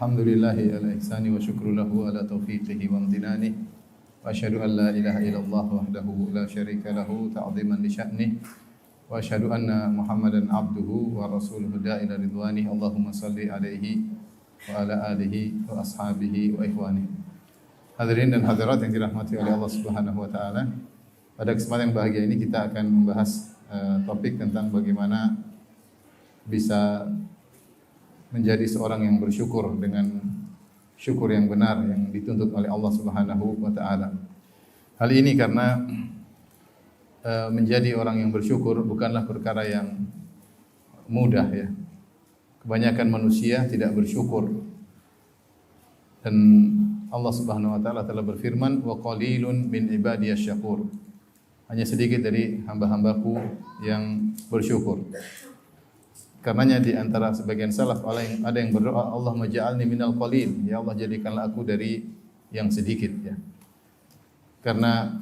Alhamdulillahi ala ihsani wa syukru lahu ala taufiqihi wa amtinani wa asyhadu an la ilaha illallah wahdahu la syarika lahu ta'ziman li sya'nih wa asyhadu anna Muhammadan abduhu wa rasuluhu da'ila ridwani. Allahumma salli alaihi wa ala alihi wa ashabihi wa ikhwani. Hadirin dan hadirat yang dirahmati oleh Allah Subhanahu wa taala. Pada kesempatan yang bahagia ini kita akan membahas topik tentang bagaimana bisa menjadi seorang yang bersyukur dengan syukur yang benar yang dituntut oleh Allah Subhanahu wa taala. Hal ini karena menjadi orang yang bersyukur bukanlah perkara yang mudah ya. Kebanyakan manusia tidak bersyukur. Dan Allah Subhanahu wa taala telah berfirman, "Wa qalilun min ibadiyasy syakur." Hanya sedikit dari hamba-hambaku yang bersyukur. Karenanya di antara sebagian salaf ada yang berdoa, Allahumma ja'alni minal qalil, ya Allah jadikanlah aku dari yang sedikit ya. Karena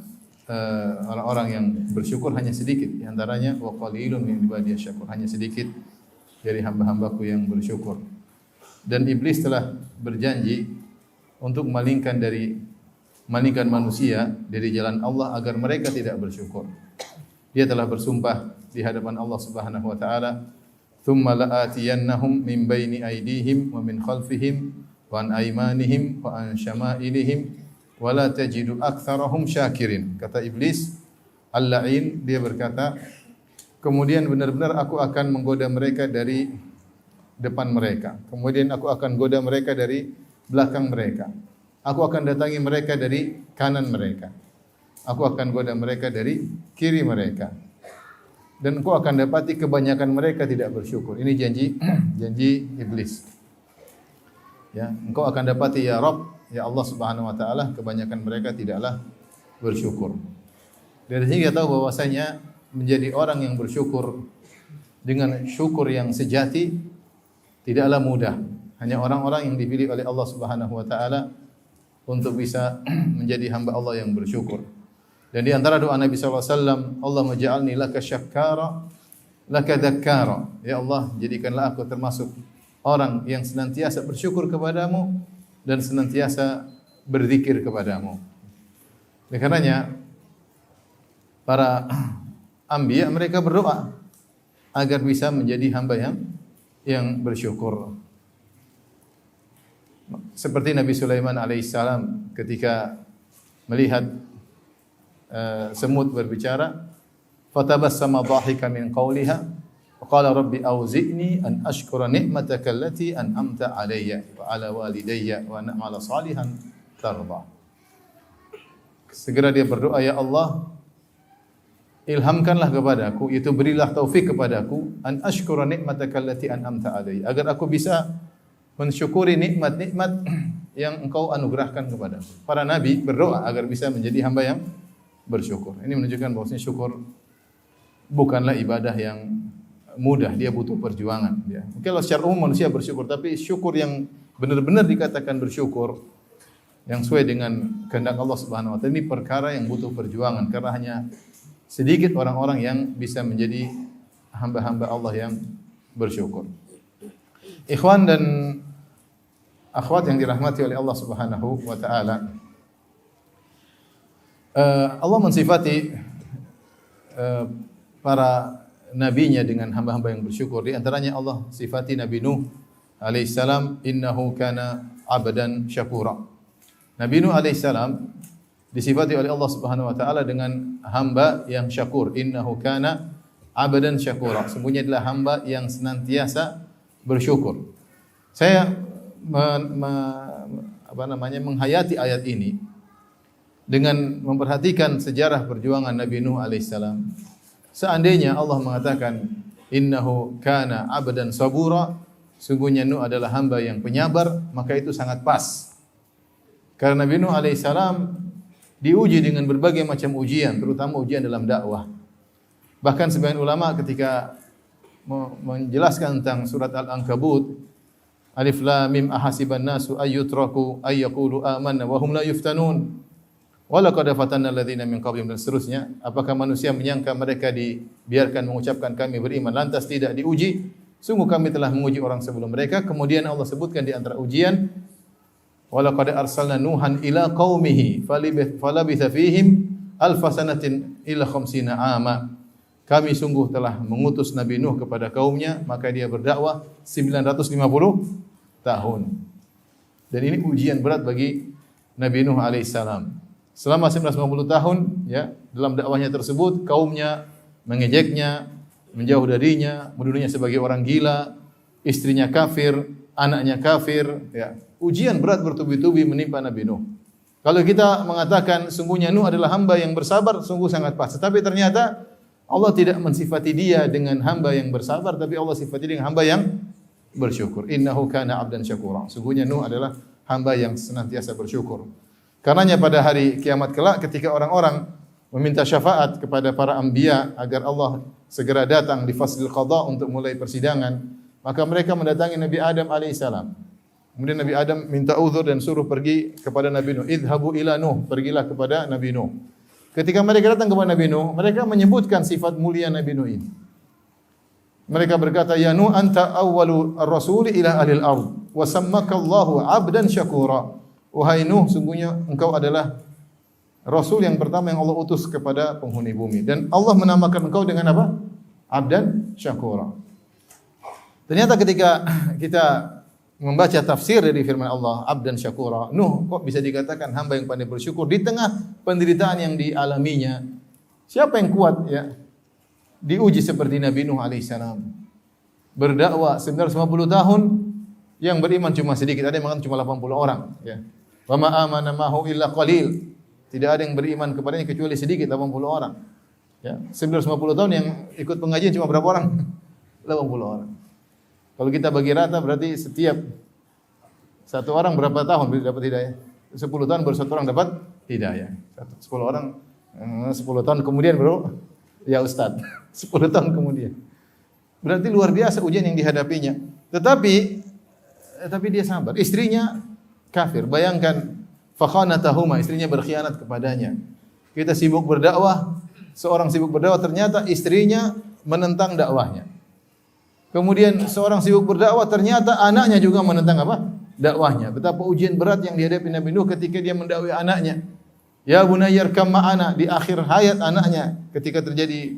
orang-orang yang bersyukur hanya sedikit, di antaranya wa qalilun min ibadiyasy syakur, hanya sedikit dari hamba-hambaku yang bersyukur. Dan iblis telah berjanji untuk malingkan manusia dari jalan Allah agar mereka tidak bersyukur. Dia telah bersumpah di hadapan Allah Subhanahu wa taala, "Tsumma la'atiyannahum min baini aydihim wa min khalfihim wa an aymanihim wa an syama'ilihim wa la tajidu aktsarahum syakirin." Kata iblis al-la'in, dia berkata, kemudian benar-benar aku akan menggoda mereka dari depan mereka. Kemudian aku akan goda mereka dari belakang mereka. Aku akan datangi mereka dari kanan mereka. Aku akan goda mereka dari kiri mereka. Dan engkau akan dapati kebanyakan mereka tidak bersyukur. Ini janji iblis. Ya, engkau akan dapati ya Rabb, ya Allah Subhanahu wa taala, kebanyakan mereka tidaklah bersyukur. Dari sini kita tahu bahwasanya menjadi orang yang bersyukur dengan syukur yang sejati tidaklah mudah. Hanya orang-orang yang dipilih oleh Allah Subhanahu wa taala untuk bisa menjadi hamba Allah yang bersyukur. Dan di antara doa Nabi sallallahu alaihi wasallam, Allahumma ja'alni laka syakkara laka dzakkara. Ya Allah, jadikanlah aku termasuk orang yang senantiasa bersyukur kepadamu dan senantiasa berzikir kepadamu. Oleh karenanya para anbiya mereka berdoa agar bisa menjadi hamba yang bersyukur. Seperti Nabi Sulaiman alaihissalam ketika melihat semut berbicara, fatabassama dhahikan min qawliha wa qala rabbi auzi'ni an ashkura ni'mataka allati an'amta alayya wa ala walidayya wa an a'mala salihan tarda. Segera dia berdoa, ya Allah, ilhamkanlah kepadaku, itu berilah taufik kepadaku, an ashkura ni'mataka allati an'amta alayya, agar aku bisa mensyukuri nikmat-nikmat yang engkau anugerahkan kepadaku. Para nabi berdoa agar bisa menjadi hamba yang bersyukur. Ini menunjukkan bahwasanya syukur bukanlah ibadah yang mudah, dia butuh perjuangan. Ya. Kalau secara umum manusia bersyukur, tapi syukur yang benar-benar dikatakan bersyukur, yang sesuai dengan kehendak Allah Subhanahu wa taala, ini perkara yang butuh perjuangan, karena hanya sedikit orang-orang yang bisa menjadi hamba-hamba Allah yang bersyukur. Ikhwan dan akhwat yang dirahmati oleh Allah Subhanahu wa taala, Allah mensifati para nabinya dengan hamba-hamba yang bersyukur. Di antaranya Allah sifati Nabi Nuh alaihissalam, innahu kana abdan syakura. Nabi Nuh alaihissalam disifati oleh Allah Subhanahu wa taala dengan hamba yang syakur. Innahu kana abdan syakura. Sesungguhnya adalah hamba yang senantiasa bersyukur. Saya menghayati ayat ini dengan memperhatikan sejarah perjuangan Nabi Nuh alaihissalam. Seandainya Allah mengatakan innahu kana abdan sabura, sungguhnya Nuh adalah hamba yang penyabar, maka itu sangat pas. Karena Nabi Nuh alaihissalam diuji dengan berbagai macam ujian, terutama ujian dalam dakwah. Bahkan sebagian ulama ketika menjelaskan tentang surat Al-Ankabut, Alif Lam Mim ahasiban nasu ayyutraku ayyaqulu amanna wa hum la yuftanun. Walaqad fatanna alladziina min qablihim, dan seterusnya. Apakah manusia menyangka mereka dibiarkan mengucapkan kami beriman lantas tidak diuji? Sungguh kami telah menguji orang sebelum mereka. Kemudian Allah sebutkan di antara ujian, walaqad arsalna Nuhan ila qaumihi falabitha fihim alfa sanatin illa khamsina ama. Kami sungguh telah mengutus Nabi Nuh kepada kaumnya, maka dia berdakwah 950 tahun. Dan ini ujian berat bagi Nabi Nuh alaihissalam. Selama 950 tahun, ya, dalam dakwahnya tersebut kaumnya mengejeknya, menjauh darinya, menuduhnya sebagai orang gila, istrinya kafir, anaknya kafir, ya. Ujian berat bertubi-tubi menimpa Nabi Nuh. Kalau kita mengatakan sungguhnya Nuh adalah hamba yang bersabar, sungguh sangat pas. Tetapi ternyata Allah tidak mensifati dia dengan hamba yang bersabar, tapi Allah sifati dengan hamba yang bersyukur. Innahu kana 'abdan syakura. Sungguhnya Nuh adalah hamba yang senantiasa bersyukur. Karenanya pada hari kiamat kelak ketika orang-orang meminta syafaat kepada para anbiya agar Allah segera datang di faslil qada untuk mulai persidangan, maka mereka mendatangi Nabi Adam alaihissalam. Kemudian Nabi Adam minta uzur dan suruh pergi kepada Nabi Nuh. Idhabu ila Nuh, pergilah kepada Nabi Nuh. Ketika mereka datang kepada Nabi Nuh, mereka menyebutkan sifat mulia Nabi Nuh ini. Mereka berkata, "Ya Nuh, anta awwalu ar-rasuli ila ahlil ardh, wa sammaka Allahu 'abdan syakura." Wahai Nuh, sungguhnya engkau adalah Rasul yang pertama yang Allah utus kepada penghuni bumi. Dan Allah menamakan engkau dengan apa? Abdan syakura. Ternyata ketika kita membaca tafsir dari firman Allah, Abdan syakura, Nuh kok bisa dikatakan hamba yang pandai bersyukur di tengah penderitaan yang dialaminya. Siapa yang kuat, ya, diuji seperti Nabi Nuh alaihissalam. Berdakwah 950 tahun, yang beriman cuma sedikit, ada yang mengatakan cuma 80 orang, ya. Wa ma amana mahu illa qalil. Tidak ada yang beriman kepadanya kecuali sedikit, 80 orang. Ya, 950 tahun yang ikut pengajian cuma berapa orang? 80 orang. Kalau kita bagi rata berarti setiap satu orang berapa tahun dapat hidayah? 10 tahun baru satu orang dapat hidayah. 10 orang 10 tahun kemudian baru ya Ustaz. 10 tahun kemudian. Berarti luar biasa ujian yang dihadapinya. Tetapi dia sabar. Istrinya kafir. Bayangkan, fakhanatahuma, istrinya berkhianat kepadanya. Kita sibuk berdakwah, seorang sibuk berdakwah, ternyata istrinya menentang dakwahnya. Kemudian seorang sibuk berdakwah, ternyata anaknya juga menentang apa? Dakwahnya. Betapa ujian berat yang dihadapi Nabi Nuh ketika dia mendakwai anaknya. Ya bunayya arkam ma'ana, di akhir hayat anaknya ketika terjadi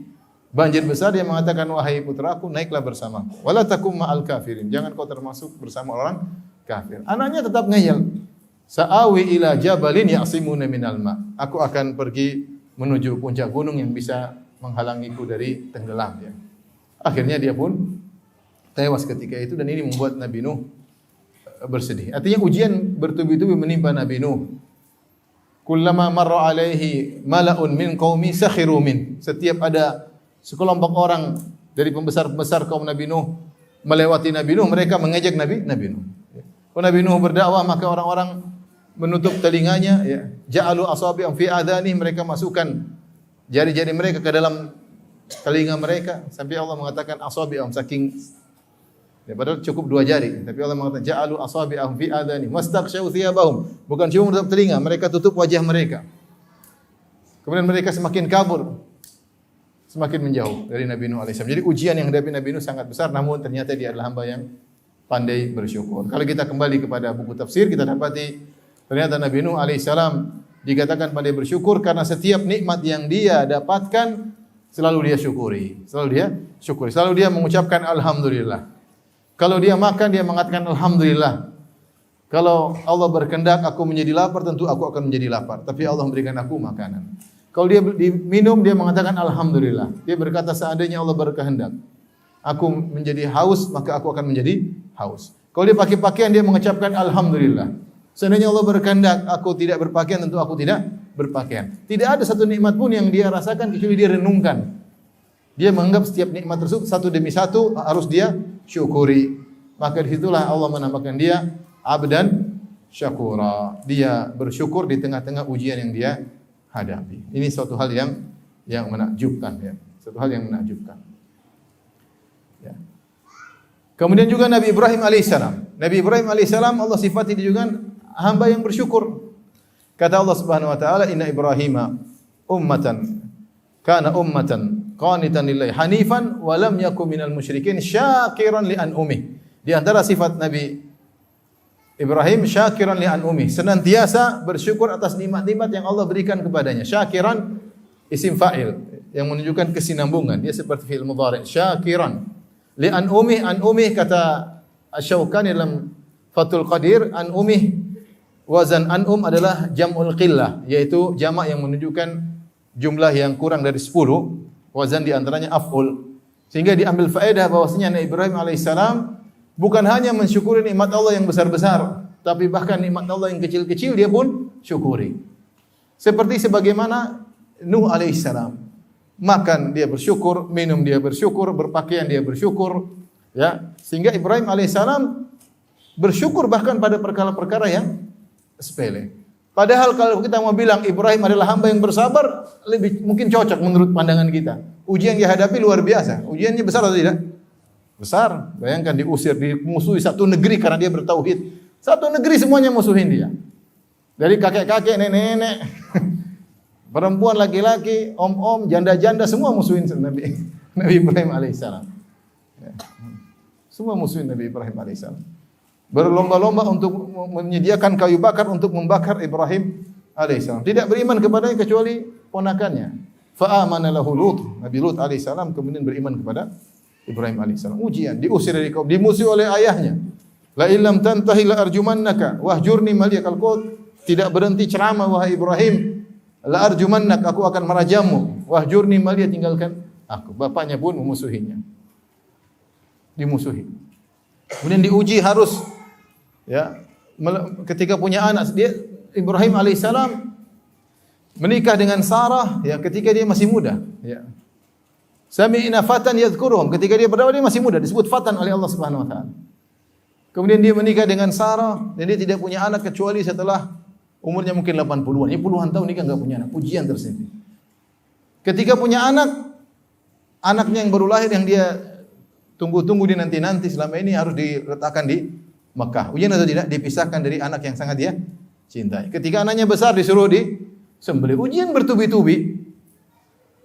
banjir besar dia mengatakan, wahai putraku, naiklah bersama. Wala takum ma'al kafirin, jangan kau termasuk bersama orang kafir. Anaknya tetap ngeyel. Sa'awi ila jabalin ya'simuna minal ma. Aku akan pergi menuju puncak gunung yang bisa menghalangiku dari tenggelam, ya. Akhirnya dia pun tewas ketika itu, dan ini membuat Nabi Nuh bersedih. Artinya ujian bertubi-tubi menimpa Nabi Nuh. Kullama marra alaihi mala'un min qaumi sakhiru min. Setiap ada sekelompok orang dari pembesar-pembesar kaum Nabi Nuh melewati Nabi Nuh, mereka mengejek Nabi Nuh. Kalau Nabi Nuh berdakwah, maka orang-orang menutup telinganya, ya. Ja'alu asabi'ahum fi adhani, mereka masukkan jari-jari mereka ke dalam telinga mereka, sampai Allah mengatakan asabi'ahum, saking, ya, padahal cukup 2 jari, tapi Allah mengatakan ja'alu asabi'ahum fi adhani wastaghshaw thiyabahum, bukan cuma menutup telinga, mereka tutup wajah mereka. Kemudian mereka semakin kabur, semakin menjauh dari Nabi Nuh alaihissalam. Jadi ujian yang dihadapi Nabi Nuh sangat besar, namun ternyata dia adalah hamba yang pandai bersyukur. Kalau kita kembali kepada buku tafsir, kita dapati ternyata Nabi Nuh alaihissalam dikatakan pandai bersyukur karena setiap nikmat yang dia dapatkan selalu dia syukuri. Selalu dia mengucapkan alhamdulillah. Kalau dia makan, dia mengatakan alhamdulillah. Kalau Allah berkehendak aku menjadi lapar, tentu aku akan menjadi lapar. Tapi Allah memberikan aku makanan. Kalau dia minum, dia mengatakan alhamdulillah. Dia berkata seandainya Allah berkehendak aku menjadi haus, maka aku akan menjadi haus. Kalau dia pakai pakaian, dia mengucapkan alhamdulillah. Seandainya Allah berkehendak aku tidak berpakaian, tentu aku tidak berpakaian. Tidak ada satu nikmat pun yang dia rasakan kecuali dia renungkan. Dia menganggap setiap nikmat tersebut satu demi satu harus dia syukuri. Maka disitulah Allah menamakan dia abdan syakura. Dia bersyukur di tengah-tengah ujian yang dia hadapi. Ini suatu hal yang menakjubkan, ya. Suatu hal yang menakjubkan. Ya. Kemudian juga Nabi Ibrahim alaihissalam. Nabi Ibrahim alaihissalam Allah sifati dia juga hamba yang bersyukur. Kata Allah Subhanahu wa taala, "Inna Ibrahima ummatan kana ummatan qanitan lillahi hanifan wa lam yakun minal musyrikin syakiran li an'umih. Di antara sifat Nabi Ibrahim, syakiran li an'umih, senantiasa bersyukur atas nikmat-nikmat yang Allah berikan kepadanya. Syakiran isim fa'il yang menunjukkan kesinambungan, dia seperti fi'il mudhari'. Syakiran li an'umih, an'umih kata Asy-Syaukani dalam Fathul Qadir, an'umih wazan an'um adalah jam'ul qillah, yaitu jamak yang menunjukkan jumlah yang kurang dari 10, wazan di antaranya af'ul. Sehingga diambil faedah bahwasanya Nabi Ibrahim alaihissalam bukan hanya mensyukuri nikmat Allah yang besar-besar, tapi bahkan nikmat Allah yang kecil-kecil dia pun syukuri. Seperti sebagaimana Nuh alaihissalam, makan dia bersyukur, minum dia bersyukur, berpakaian dia bersyukur, ya. Sehingga Ibrahim alaihissalam bersyukur bahkan pada perkara-perkara yang sepele. Padahal kalau kita mau bilang Ibrahim adalah hamba yang bersabar, lebih mungkin cocok menurut pandangan kita. Ujian yang dihadapi luar biasa. Ujiannya besar atau tidak? Besar. Bayangkan diusir, dimusuhi satu negeri karena dia bertauhid. Satu negeri semuanya musuhin dia. Dari kakek-kakek, nenek-nenek, perempuan, laki-laki, om-om, janda-janda, semua musuhin Nabi Ibrahim alaihissalam. Semua musuhin Nabi Ibrahim alaihissalam. Berlomba-lomba untuk menyediakan kayu bakar untuk membakar Ibrahim alaihissalam. Tidak beriman kepadanya kecuali ponakannya. Fa'amana lahu Lut. Nabi Lut alaihissalam kemudian beriman kepada Ibrahim alaihissalam. Ujian, diusir dari kaum, dimusuhi oleh ayahnya. La illam tantahi la arjumannaka wahjurni maliya. Kalau kau tidak berhenti ceramah wahai Ibrahim, la arjumannak, aku akan merajamu. Wahjurni maliya, tinggalkan aku. Bapaknya pun memusuhinya. Dimusuhi. Kemudian diuji harus, ya, ketika punya anak, dia Ibrahim alaihissalam menikah dengan Sarah, ya, ketika dia masih muda, ya. Sami'na fatan yadhkuruhum, ketika dia berdakwah dia masih muda, disebut fatan oleh Allah Subhanahu wa taala. Kemudian dia menikah dengan Sarah dan dia tidak punya anak kecuali setelah umurnya mungkin 80-an. Ya, puluhan tahun nikah enggak punya anak, ujian tersendiri. Ketika punya anak, anaknya yang baru lahir yang dia tunggu-tunggu di nanti-nanti selama ini harus diletakkan di Mekah. Ujian atau tidak? Dipisahkan dari anak yang sangat dia cintai. Ketika anaknya besar disuruh disembelih. Ujian bertubi-tubi.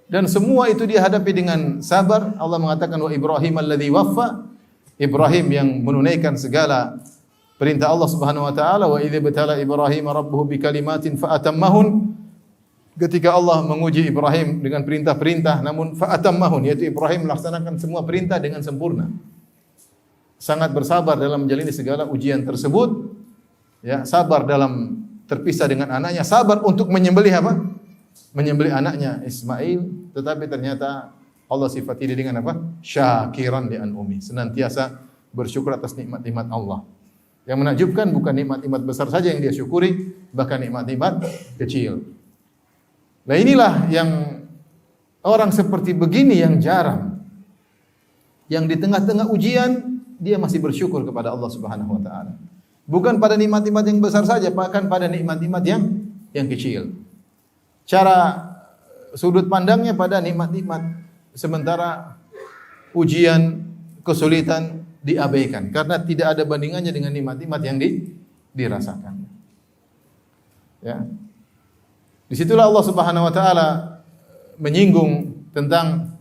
Dan semua itu dia hadapi dengan sabar. Allah mengatakan wa Ibrahim alladzi waffa. Ibrahim yang menunaikan segala perintah Allah Subhanahu wa taala. Wa idza batala Ibrahim rabbuhu bikalimatin fa atammahun. Ketika Allah menguji Ibrahim dengan perintah-perintah, namun fa'atammahun, yaitu Ibrahim melaksanakan semua perintah dengan sempurna. Sangat bersabar dalam menjalani segala ujian tersebut. Ya, sabar dalam terpisah dengan anaknya, sabar untuk menyembelih apa? Menyembelih anaknya Ismail, tetapi ternyata Allah sifati dia dengan apa? Syakiran li an'umi, senantiasa bersyukur atas nikmat-nikmat Allah. Yang menakjubkan bukan nikmat-nikmat besar saja yang dia syukuri, bahkan nikmat-nikmat kecil. Nah, inilah yang orang seperti begini yang jarang. Yang di tengah-tengah ujian dia masih bersyukur kepada Allah Subhanahu wa taala. Bukan pada nikmat-nikmat yang besar saja, bahkan pada nikmat-nikmat yang kecil. Cara sudut pandangnya pada nikmat-nikmat, sementara ujian, kesulitan diabaikan karena tidak ada bandingannya dengan nikmat-nikmat yang dirasakan. Ya. Disitulah Allah Subhanahu wa taala menyinggung tentang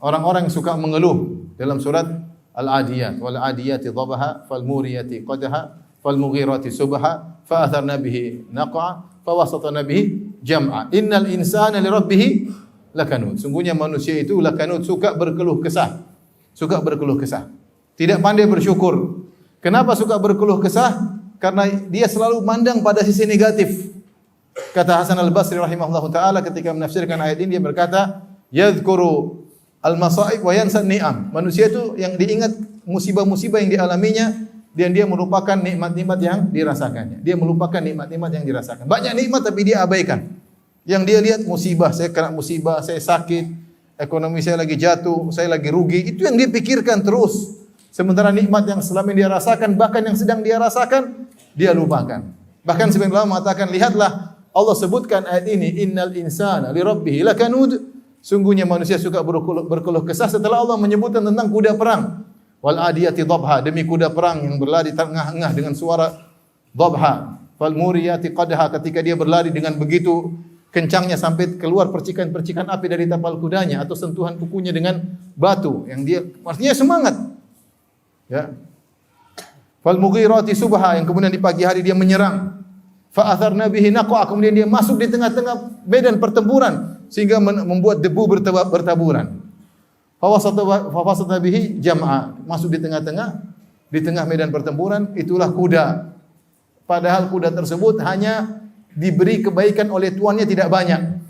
orang-orang yang suka mengeluh dalam surat Al-Adiyat, wal adiyati dhabaha fal muriyati qadha fal mughirati subha fa atharna bihi naq'a fa wasatna bihi jam'a. Innal insana li rabbih lakanud. Sungguhnya manusia itu lakanud, suka berkeluh kesah. Suka berkeluh kesah. Tidak pandai bersyukur. Kenapa suka berkeluh kesah? Karena dia selalu mandang pada sisi negatif. Kata Hasan Al-Basri rahimahullahu taala ketika menafsirkan ayat ini, dia berkata, yadhkuru al-masaib wa yansa ni'am. Manusia itu yang diingat musibah-musibah yang dialaminya dan dia melupakan nikmat-nikmat yang dirasakannya. Dia melupakan nikmat-nikmat yang dirasakan. Banyak nikmat tapi dia abaikan. Yang dia lihat musibah, saya kena musibah, saya sakit, ekonomi saya lagi jatuh, saya lagi rugi. Itu yang dia pikirkan terus. Sementara nikmat yang selama ini dia rasakan, bahkan yang sedang dia rasakan, dia lupakan. Bahkan sebagian ulama mengatakan, lihatlah Allah sebutkan ayat ini, innal insana li rabbih lakanud. Sungguhnya manusia suka berkeluh kesah setelah Allah menyebutkan tentang kuda perang. Wal adiyati dhabha, demi kuda perang yang berlari tengah-tengah dengan suara dhabha. Fal muriyati qadha, ketika dia berlari dengan begitu kencangnya sampai keluar percikan-percikan api dari tapal kudanya atau sentuhan kukunya dengan batu yang dia artinya semangat. Ya. Fal mughirati subha, yang kemudian di pagi hari dia menyerang. Fa atharna bihi naqwa, kemudian dia masuk di tengah-tengah medan pertempuran sehingga membuat debu bertaburan. Fa wasata bihi jam'a, masuk di tengah medan pertempuran, itulah kuda. Padahal kuda tersebut hanya diberi kebaikan oleh tuannya tidak banyak.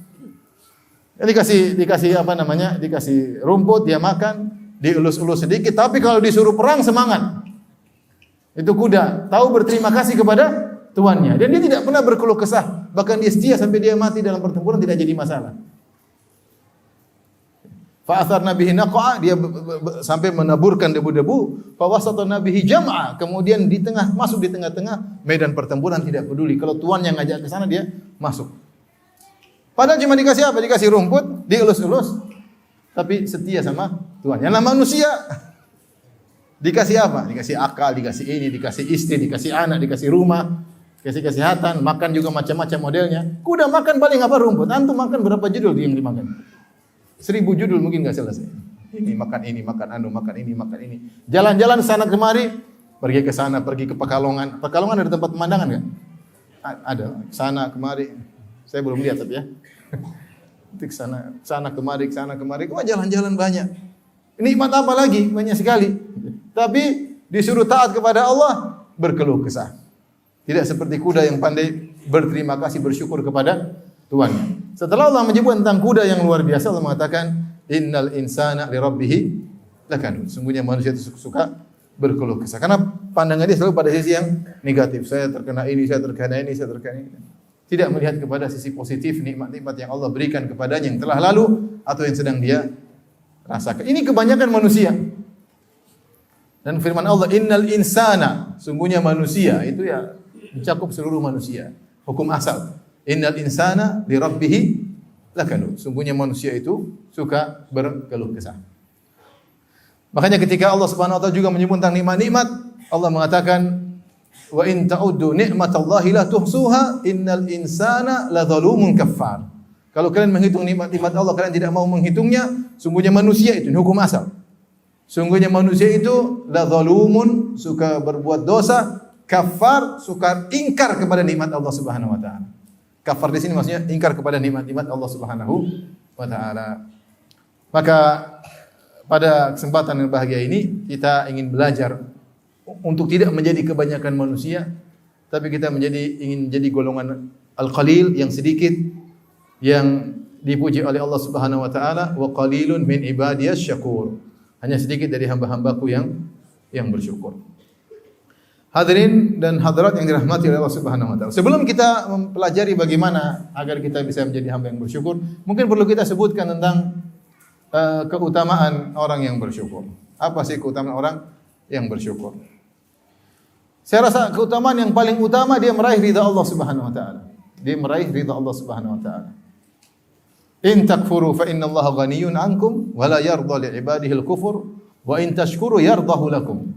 Dikasih apa namanya? Dikasih rumput dia makan, dielus-elus sedikit, tapi kalau disuruh perang semangat. Itu kuda, tahu berterima kasih kepada tuannya dan dia tidak pernah berkeluh kesah, bahkan dia setia sampai dia mati dalam pertempuran tidak jadi masalah. Fa atharna bihi naq'a, dia sampai menaburkan debu-debu. Fa wasatna bihi jam'a, kemudian masuk di tengah-tengah medan pertempuran, tidak peduli kalau tuan yang ngajak ke sana dia masuk. Padahal cuma dikasih apa? Dikasih rumput, dielus-elus, tapi setia sama tuan. Yang namanya manusia dikasih apa? Dikasih akal, dikasih ini, dikasih istri, dikasih anak, dikasih rumah, dikasih kesehatan, makan juga macam-macam modelnya. Kuda makan paling apa? Rumput. Antum makan berapa judul yang dimakan? 1000 judul mungkin enggak selesai. Ini makan ini, makan anu, makan ini, makan ini. Jalan-jalan sana kemari, pergi ke sana, pergi ke Pekalongan. Pekalongan ada tempat pemandangan enggak? Ada. Sana kemari. Saya belum lihat tapi ya. Tik sana kemari, Wah, jalan-jalan banyak. Nikmat apa lagi? Banyak sekali. Tapi disuruh taat kepada Allah, berkeluh kesah. Tidak seperti kuda yang pandai berterima kasih, bersyukur kepada tuannya. Setelah Allah menyebut tentang kuda yang luar biasa, Allah mengatakan, innal insana li rabbih lakanud. Sungguhnya manusia itu suka berkeluh kesah. Karena pandangan dia selalu pada sisi yang negatif. Saya terkena ini, saya terkena ini. Tidak melihat kepada sisi positif, nikmat-nikmat yang Allah berikan kepadanya yang telah lalu atau yang sedang dia rasakan. Ini kebanyakan manusia. Dan firman Allah, innal insana, sungguhnya manusia, itu ya mencakup seluruh manusia. Hukum asal. Innal insana li rabbih lakanud. Sungguhnya manusia itu suka berkeluh kesah. Makanya ketika Allah Subhanahu wa taala juga menyebut tentang nikmat-nikmat, Allah mengatakan, wa in ta'uddu ni'matallahi la tuhsuha innal insana ladzalumun kaffar. Kalau kalian menghitung nikmat-nikmat Allah, kalian tidak mau menghitungnya, sungguhnya manusia itu hukum asal. Sungguhnya manusia itu ladzalumun, suka berbuat dosa, kafar, suka ingkar kepada nikmat Allah Subhanahu wa taala. Kafar di sini maksudnya ingkar kepada nikmat-nikmat Allah Subhanahu wa taala. Maka pada kesempatan yang bahagia ini kita ingin belajar untuk tidak menjadi kebanyakan manusia, tapi kita ingin jadi golongan al-qalil yang sedikit yang dipuji oleh Allah Subhanahu wa taala, wa qalilun min ibadiyas syakur. Hanya sedikit dari hamba-hambaku yang bersyukur. Hadirin dan hadirat yang dirahmati oleh Allah Subhanahu wa taala. Sebelum kita mempelajari bagaimana agar kita bisa menjadi hamba yang bersyukur, mungkin perlu kita sebutkan tentang keutamaan orang yang bersyukur. Apa sih keutamaan orang yang bersyukur? Saya rasa keutamaan yang paling utama dia meraih ridha Allah Subhanahu wa taala. Dia meraih ridha Allah Subhanahu wa taala. In takfuru fa innallaha ghaniyyun 'ankum wa la yarda li 'ibadihi al-kufur wa in tashkuru yardahu lakum.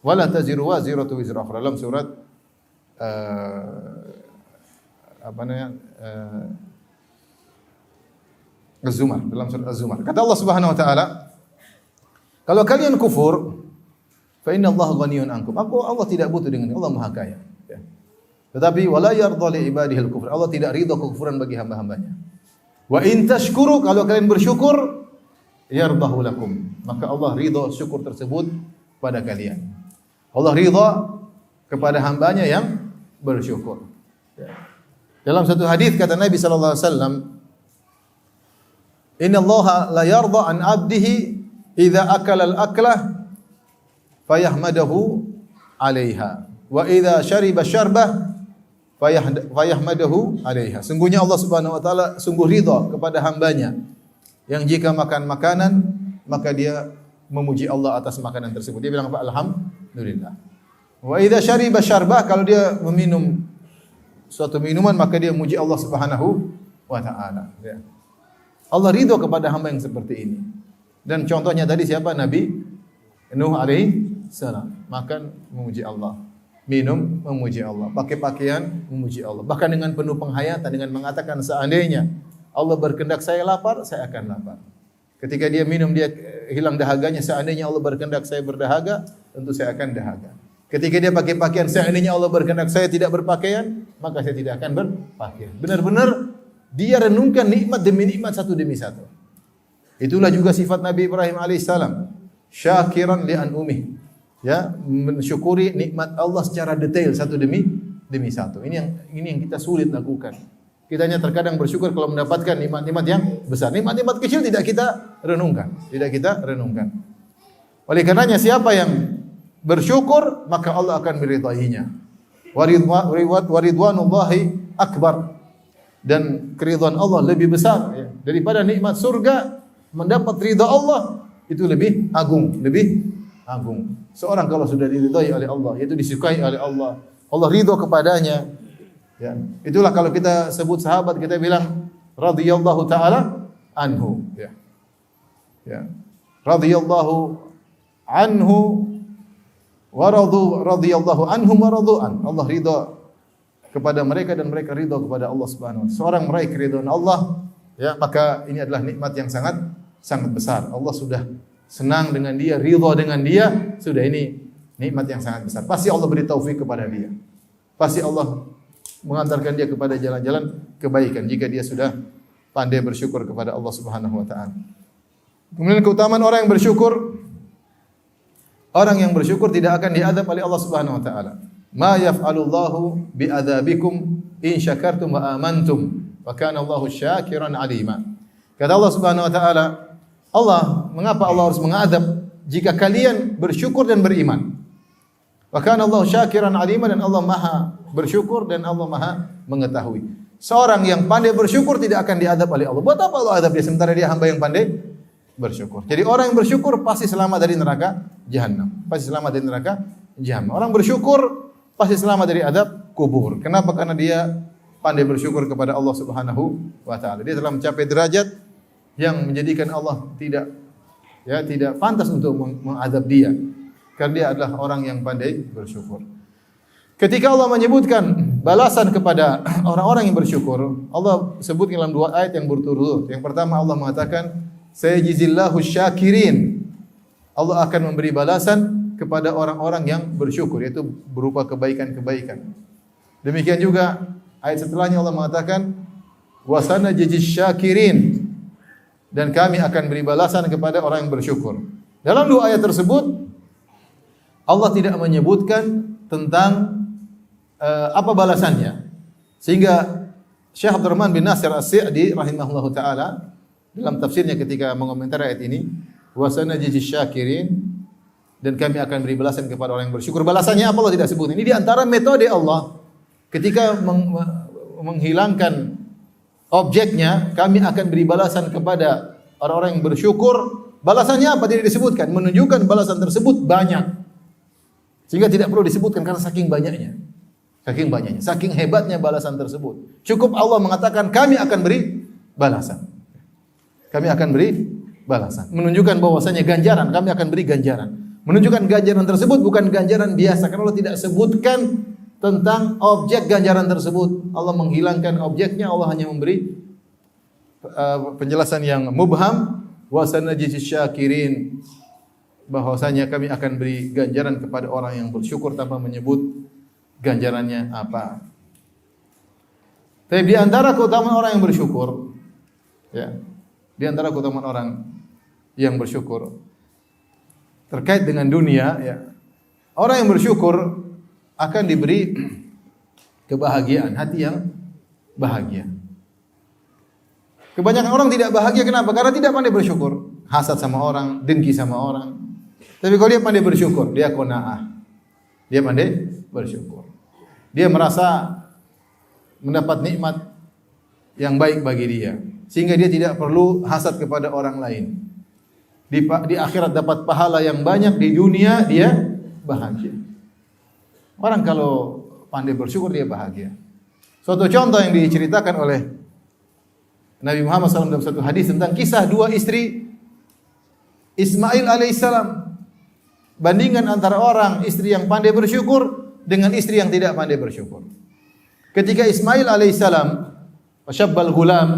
Wala taziru waziratu wizra ukhra. Dalam surat Az-Zumar, dalam surat Az-Zumar. Kata Allah Subhanahu wa taala, kalau kalian kufur, fa innallaha ghaniyun ankum. Allah tidak butuh dengan Allah Maha Kaya. Ya. Tetapi wala yarda li ibadihi al-kufr. Allah tidak ridha kekufuran bagi hamba-hambanya. Wa in tashkuru, kalau kalian bersyukur, yardahu lakum. Maka Allah ridha syukur tersebut pada kalian. Allah ridha kepada hambanya yang bersyukur. Dalam satu hadis kata Nabi sallallahu alaihi wasallam, "Inna Allah la yarda an 'abdihi idza akala al-aklah fayahmadahu 'alaiha wa idza syariba syarbah fayahmadahu 'alaiha." Sungguhnya Allah Subhanahu wa taala sungguh ridha kepada hambanya yang jika makan makanan maka dia memuji Allah atas makanan tersebut. Dia bilang apa? Alhamdulillah. Wa idza syariba syarbah, kalau dia meminum suatu minuman maka dia memuji Allah Subhanahu wa taala. Ya. Allah ridho kepada hamba yang seperti ini. Dan contohnya tadi siapa? Nabi Nuh alaihi salam. Makan memuji Allah. minum memuji Allah, pakai pakaian memuji Allah, bahkan dengan penuh penghayatan dengan mengatakan seandainya Allah berkehendak saya lapar, saya akan lapar. Ketika dia minum dia hilang dahaganya, seandainya Allah berkehendak saya berdahaga, tentu saya akan dahaga. Ketika dia pakai pakaian, seandainya Allah berkehendak saya tidak berpakaian, maka saya tidak akan berpakaian. Benar-benar dia renungkan nikmat demi nikmat satu demi satu. Itulah juga sifat Nabi Ibrahim alaihissalam, syakiran li an'umih. Ya, mensyukuri nikmat Allah secara detail satu demi satu. Ini yang kita sulit lakukan. Kita hanya terkadang bersyukur kalau mendapatkan nikmat-nikmat yang besar. Nikmat-nikmat kecil tidak kita renungkan, Oleh karenanya siapa yang bersyukur maka Allah akan meridainya. Waridwanullahi akbar. Dan keridhaan Allah lebih besar ya, daripada nikmat surga. Mendapat ridha Allah itu lebih agung. Seorang kalau sudah diridhai oleh Allah, yaitu disukai oleh Allah, Allah ridho kepadanya. Ya. Itulah kalau kita sebut sahabat kita bilang radhiyallahu taala anhu. Ya. Radhiyallahu anhu wa radhiyallahu anhum wa radu'an. Allah ridho kepada mereka dan mereka ridho kepada Allah Subhanahu wa taala. Seorang meraih keridhaan Allah, ya, maka ini adalah nikmat yang sangat besar. Allah sudah senang dengan dia, ridha dengan dia, sudah ini nikmat yang sangat besar. Pasti Allah beri taufik kepada dia. Pasti Allah mengantarkan dia kepada jalan-jalan kebaikan jika dia sudah pandai bersyukur kepada Allah Subhanahu wa taala. Kemudian keutamaan orang yang bersyukur, orang yang bersyukur tidak akan diazab oleh Allah Subhanahu wa taala. Ma yaf'alullahu bi'adzabikum in syakartum wa amantum wa kana Allahu syakiran 'alima. Kata Allah Subhanahu wa taala, mengapa Allah harus mengadab jika kalian bersyukur dan beriman? Wa kana Allahu syakiran 'alima, dan Allah Maha bersyukur dan Allah Maha mengetahui. Seorang yang pandai bersyukur tidak akan diadab oleh Allah. Buat apa Allah adab dia sementara dia hamba yang pandai bersyukur? Jadi orang yang bersyukur pasti selamat dari neraka jahanam. Orang bersyukur pasti selamat dari adab kubur. Kenapa? Karena dia pandai bersyukur kepada Allah Subhanahu wa taala. Dia telah mencapai derajat yang menjadikan Allah tidak pantas untuk mengadab dia. Karena dia adalah orang yang pandai bersyukur. Ketika Allah menyebutkan balasan kepada orang-orang yang bersyukur, Allah sebut dalam dua ayat yang berturut-turut. Yang pertama Allah mengatakan, sayajizillahu syakirin. Allah akan memberi balasan kepada orang-orang yang bersyukur, yaitu berupa kebaikan-kebaikan. Demikian juga ayat setelahnya Allah mengatakan, wasanajizis syakirin. Dan kami akan beri balasan kepada orang yang bersyukur. Dalam dua ayat tersebut, Allah tidak menyebutkan tentang apa balasannya. Sehingga Syekh Abdurrahman bin Nasir As-Sa'di rahimahullahu taala dalam tafsirnya ketika mengomentari ayat ini, wasanajizis syakirin, dan kami akan beri balasan kepada orang yang bersyukur. Balasannya apa Allah tidak sebut. Ini di antara metode Allah ketika menghilangkan objeknya, kami akan beri balasan kepada orang-orang yang bersyukur. Balasannya apa? Tidak disebutkan. Menunjukkan balasan tersebut banyak. Sehingga tidak perlu disebutkan karena saking banyaknya. Saking hebatnya balasan tersebut. Cukup Allah mengatakan kami akan beri balasan. Menunjukkan bahwasanya ganjaran, kami akan beri ganjaran. Menunjukkan ganjaran tersebut bukan ganjaran biasa. Karena Allah tidak sebutkan tentang objek ganjaran tersebut. Allah menghilangkan objeknya, Allah hanya memberi penjelasan yang mubham. Wasanajizis syakirin, bahwasanya kami akan beri ganjaran kepada orang yang bersyukur tanpa menyebut ganjarannya apa. Tapi di antara keutamaan orang yang bersyukur, ya, di antara keutamaan orang yang bersyukur terkait dengan dunia, ya, orang yang bersyukur akan diberi kebahagiaan, hati yang bahagia. Kebanyakan orang tidak bahagia, kenapa? Karena tidak pandai bersyukur. Hasad sama orang, dengki sama orang. Tapi kalau dia pandai bersyukur, dia qanaah. Dia pandai bersyukur. Dia merasa mendapat nikmat yang baik bagi dia, sehingga dia tidak perlu hasad kepada orang lain. Di akhirat dapat pahala yang banyak, di dunia dia bahagia. Orang kalau pandai bersyukur dia bahagia. Suatu contoh yang diceritakan oleh Nabi Muhammad SAW dalam satu hadis tentang kisah dua istri Ismail alaihissalam. Bandingan antara orang istri yang pandai bersyukur dengan istri yang tidak pandai bersyukur. Ketika Ismail alaihissalam, wasyabbal gulam,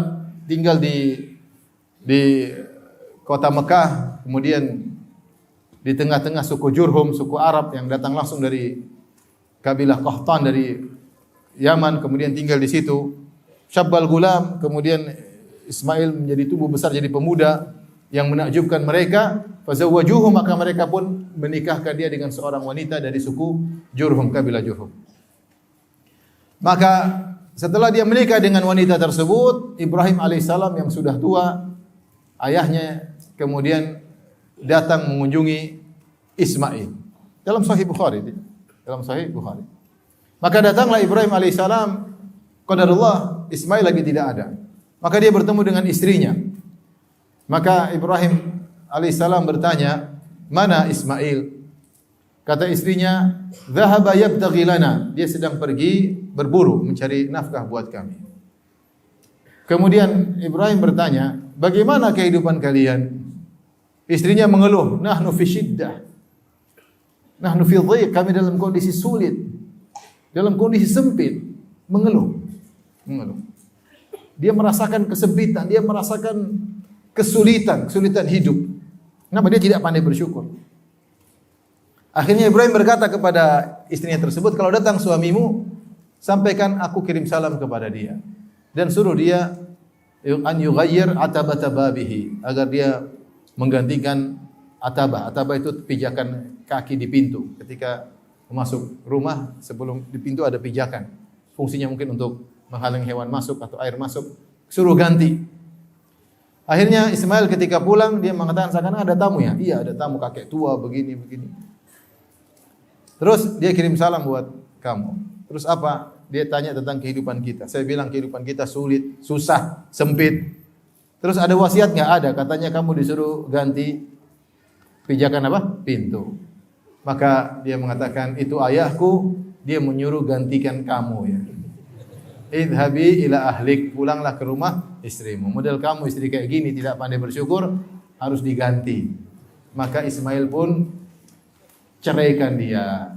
tinggal di kota Mekah, kemudian di tengah-tengah suku Jurhum, suku Arab yang datang langsung dari kabilah Qahtan dari Yaman, kemudian tinggal di situ. Syabbal gulam, kemudian Ismail menjadi tubuh besar, jadi pemuda yang menakjubkan mereka. Fazawwajuhu, maka mereka pun menikahkan dia dengan seorang wanita dari suku Jurhum, kabilah Jurhum. Maka setelah dia menikah dengan wanita tersebut, Ibrahim alaihissalam yang sudah tua, ayahnya kemudian datang mengunjungi Ismail. Dalam Sahih Bukhari. Dalam Sahih Bukhari. Maka datanglah Ibrahim alaihissalam, qadarullah Ismail lagi tidak ada. Maka dia bertemu dengan istrinya. Maka Ibrahim alaihissalam bertanya, mana Ismail? Kata istrinya, dhahaba yabtaghi lana. Dia sedang pergi berburu mencari nafkah buat kami. Kemudian Ibrahim bertanya, bagaimana kehidupan kalian? Istrinya mengeluh, nahnu fi syiddah. Nahnu fi dhiq, kami dalam kondisi sulit. Dalam kondisi sempit, mengeluh. Dia merasakan kesempitan, dia merasakan kesulitan hidup. Kenapa dia tidak pandai bersyukur? Akhirnya Ibrahim berkata kepada istrinya tersebut, kalau datang suamimu, sampaikan aku kirim salam kepada dia dan suruh dia an yughayyir atabata babihi, agar dia menggantikan atabah. Atabah itu pijakan kaki di pintu. Ketika masuk rumah, sebelum di pintu ada pijakan. Fungsinya mungkin untuk menghalangi hewan masuk atau air masuk. Suruh ganti. Akhirnya Ismail ketika pulang, dia mengatakan, seakan ada tamu ya? Iya, ada tamu, kakek tua begini. Terus dia kirim salam buat kamu. Terus apa? Dia tanya tentang kehidupan kita. Saya bilang kehidupan kita sulit, susah, sempit. Terus ada wasiat nggak? Ada. Katanya kamu disuruh ganti pijakan apa? Pintu. Maka dia mengatakan, itu ayahku, dia menyuruh gantikan kamu ya. Idhabi ila ahlik, pulanglah ke rumah istrimu. Model kamu istri kayak gini tidak pandai bersyukur, harus diganti. Maka Ismail pun ceraikan dia.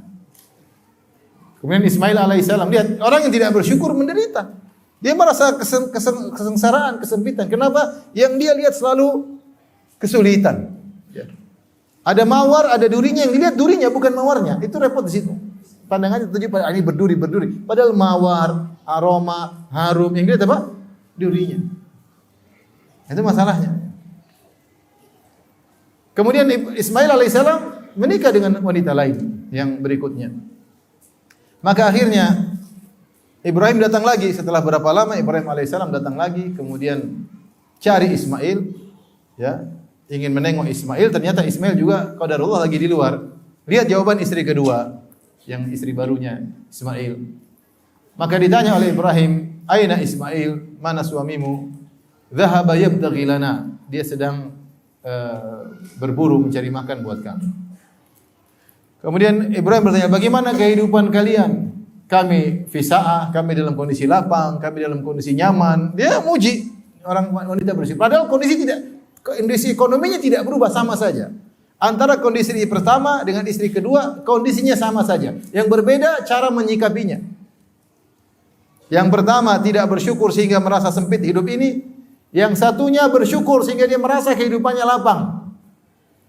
Kemudian Ismail alaihissalam, lihat orang yang tidak bersyukur menderita. Dia merasa kesengsaraan, kesempitan. Kenapa? Yang dia lihat selalu kesulitan. Ada mawar, ada durinya, yang dilihat durinya bukan mawarnya. Itu repot di situ. Pandangannya tertuju pada ini berduri. Padahal mawar, aroma, harum, yang dilihat apa? Durinya. Itu masalahnya. Kemudian Ismail alaihissalam menikah dengan wanita lain yang berikutnya. Maka akhirnya Ibrahim datang lagi setelah berapa lama Ibrahim alaihissalam datang lagi, kemudian cari Ismail, ya, ingin menengok Ismail. Ternyata Ismail juga qadarullah lagi di luar. Lihat jawaban istri kedua, yang istri barunya Ismail. Maka ditanya oleh Ibrahim, aina Ismail, mana suamimu? Dhahaba yabtaghi lana, dia sedang berburu mencari makan buat kami. Kemudian Ibrahim bertanya, bagaimana kehidupan kalian? Kami fisa'ah, kami dalam kondisi lapang, kami dalam kondisi nyaman. Dia muji orang wanita bersyukur. Padahal kondisi ekonominya tidak berubah, sama saja. Antara kondisi pertama dengan istri kedua, kondisinya sama saja. Yang berbeda cara menyikapinya. Yang pertama tidak bersyukur sehingga merasa sempit hidup ini. Yang satunya bersyukur sehingga dia merasa kehidupannya lapang,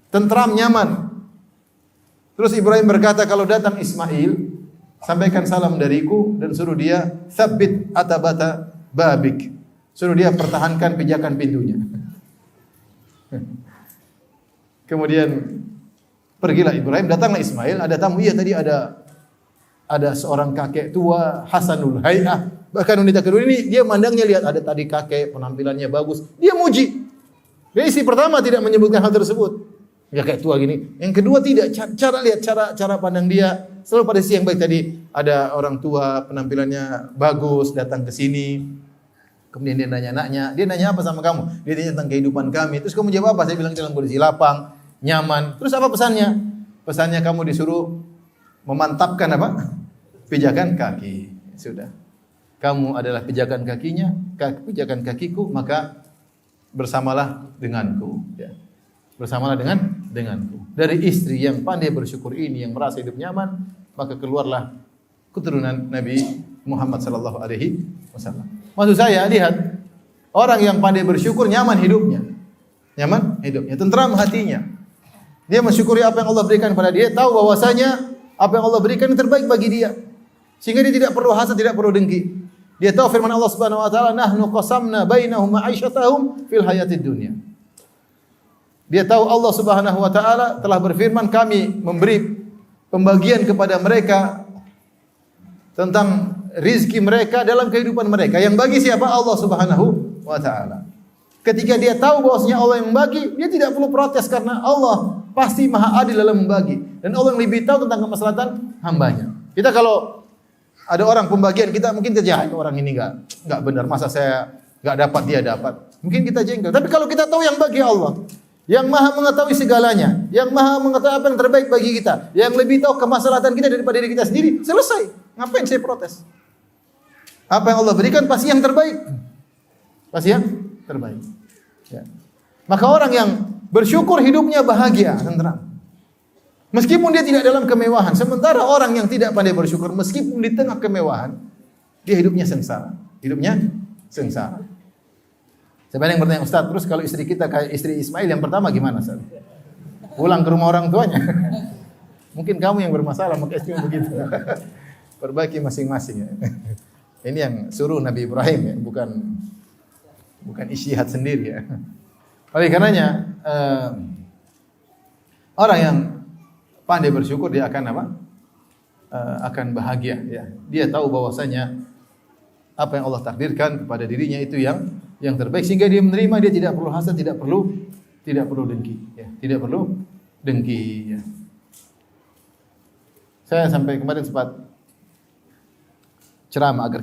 tentram, nyaman. Terus Ibrahim berkata, kalau datang Ismail, sampaikan salam dariku dan suruh dia tsabbit atabata babik. Suruh dia pertahankan pijakan pintunya. Kemudian pergilah Ibrahim, datanglah Ismail, ada tamu. Iya, tadi ada seorang kakek tua, Hasanul Hay'ah. Bahkan wanita kedua ini dia mandangnya, lihat ada tadi kakek, penampilannya bagus. Dia muji. Jadi istri pertama tidak menyebutkan hal tersebut. Ya kayak tua gini. Yang kedua tidak, cara pandang dia selalu pada sisi yang baik. Tadi ada orang tua penampilannya bagus datang ke sini. Kemudian dia nanya anaknya, dia nanya apa sama kamu? Dia tanya tentang kehidupan kami. Terus kamu jawab apa? Saya bilang dalam kondisi lapang, nyaman. Terus apa pesannya? Pesannya kamu disuruh memantapkan apa? Pijakan kaki. Sudah. Kamu adalah pijakan kakinya, pijakan kakiku, maka bersamalah denganku. Ya. Bersamalah denganku. Dari istri yang pandai bersyukur ini, yang merasa hidup nyaman, maka keluarlah keturunan Nabi Muhammad sallallahu alaihi wasallam. Maksud saya, lihat orang yang pandai bersyukur nyaman hidupnya. Nyaman hidupnya, tentram hatinya. Dia mensyukuri apa yang Allah berikan pada dia, tahu bahwasanya apa yang Allah berikan yang terbaik bagi dia. Sehingga dia tidak perlu hasad, tidak perlu dengki. Dia tahu firman Allah Subhanahu wa taala, "Nahnu qasamna bainahum ma'ishatahum fil hayatid dunya." Dia tahu Allah Subhanahu wa taala telah berfirman, kami memberi pembagian kepada mereka tentang rizki mereka dalam kehidupan mereka. Yang bagi siapa? Allah Subhanahu wa taala. Ketika dia tahu bahwasanya Allah yang membagi, dia tidak perlu protes karena Allah pasti maha adil dalam membagi. Dan Allah yang lebih tahu tentang kemaslahatan hambanya. Kita kalau ada orang pembagian kita mungkin terjahat, orang ini enggak benar, masa saya enggak dapat dia dapat. Mungkin kita jengkel. Tapi kalau kita tahu yang bagi Allah, yang maha mengetahui segalanya, yang maha mengetahui apa yang terbaik bagi kita, yang lebih tahu kemaslahatan kita daripada diri kita sendiri, selesai. Ngapain saya protes? Apa yang Allah berikan pasti yang terbaik. Pasti yang terbaik. Ya. Maka orang yang bersyukur hidupnya bahagia, tenteram. Meskipun dia tidak dalam kemewahan. Sementara orang yang tidak pandai bersyukur, meskipun di tengah kemewahan, dia hidupnya sengsara. Hidupnya sengsara. Sebenarnya yang bertanya, Ustaz, terus kalau istri kita kayak istri Ismail yang pertama gimana, Ustaz? Pulang ke rumah orang tuanya. Mungkin kamu yang bermasalah, maka istrimu begitu. Perbaiki masing-masing. Ya. Ini yang suruh Nabi Ibrahim, ya, bukan ijtihad sendiri. Ya. Oleh karenanya, orang yang pandai bersyukur dia akan apa? Akan bahagia. Ya. Dia tahu bahwasanya apa yang Allah takdirkan kepada dirinya itu yang terbaik, sehingga dia menerima. Dia tidak perlu hasad, tidak perlu dengki. Ya. Tidak perlu dengki. Ya. Saya sampai kemarin sempat ceramah agar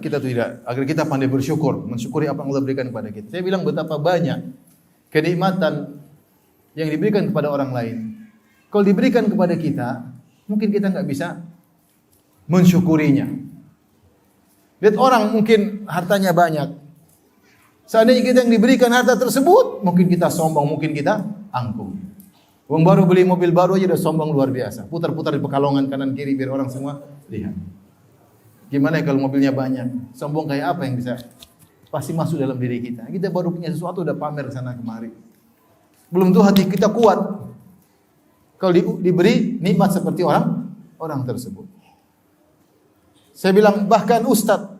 kita pandai bersyukur, mensyukuri apa yang Allah berikan kepada kita. Saya bilang betapa banyak kenikmatan yang diberikan kepada orang lain. Kalau diberikan kepada kita, mungkin kita nggak bisa mensyukurinya. Lihat orang mungkin hartanya banyak. Seandainya kita yang diberikan harta tersebut, mungkin kita sombong, mungkin kita angkuh. Wong baru beli mobil baru aja udah sombong luar biasa. Putar-putar di Pekalongan kanan kiri biar orang semua lihat. Gimana kalau mobilnya banyak? Sombong kayak apa yang bisa pasti masuk dalam diri kita. Kita baru punya sesuatu udah pamer sana kemari. Belum tuh hati kita kuat. Kalau diberi nikmat seperti orang tersebut. Saya bilang bahkan Ustadz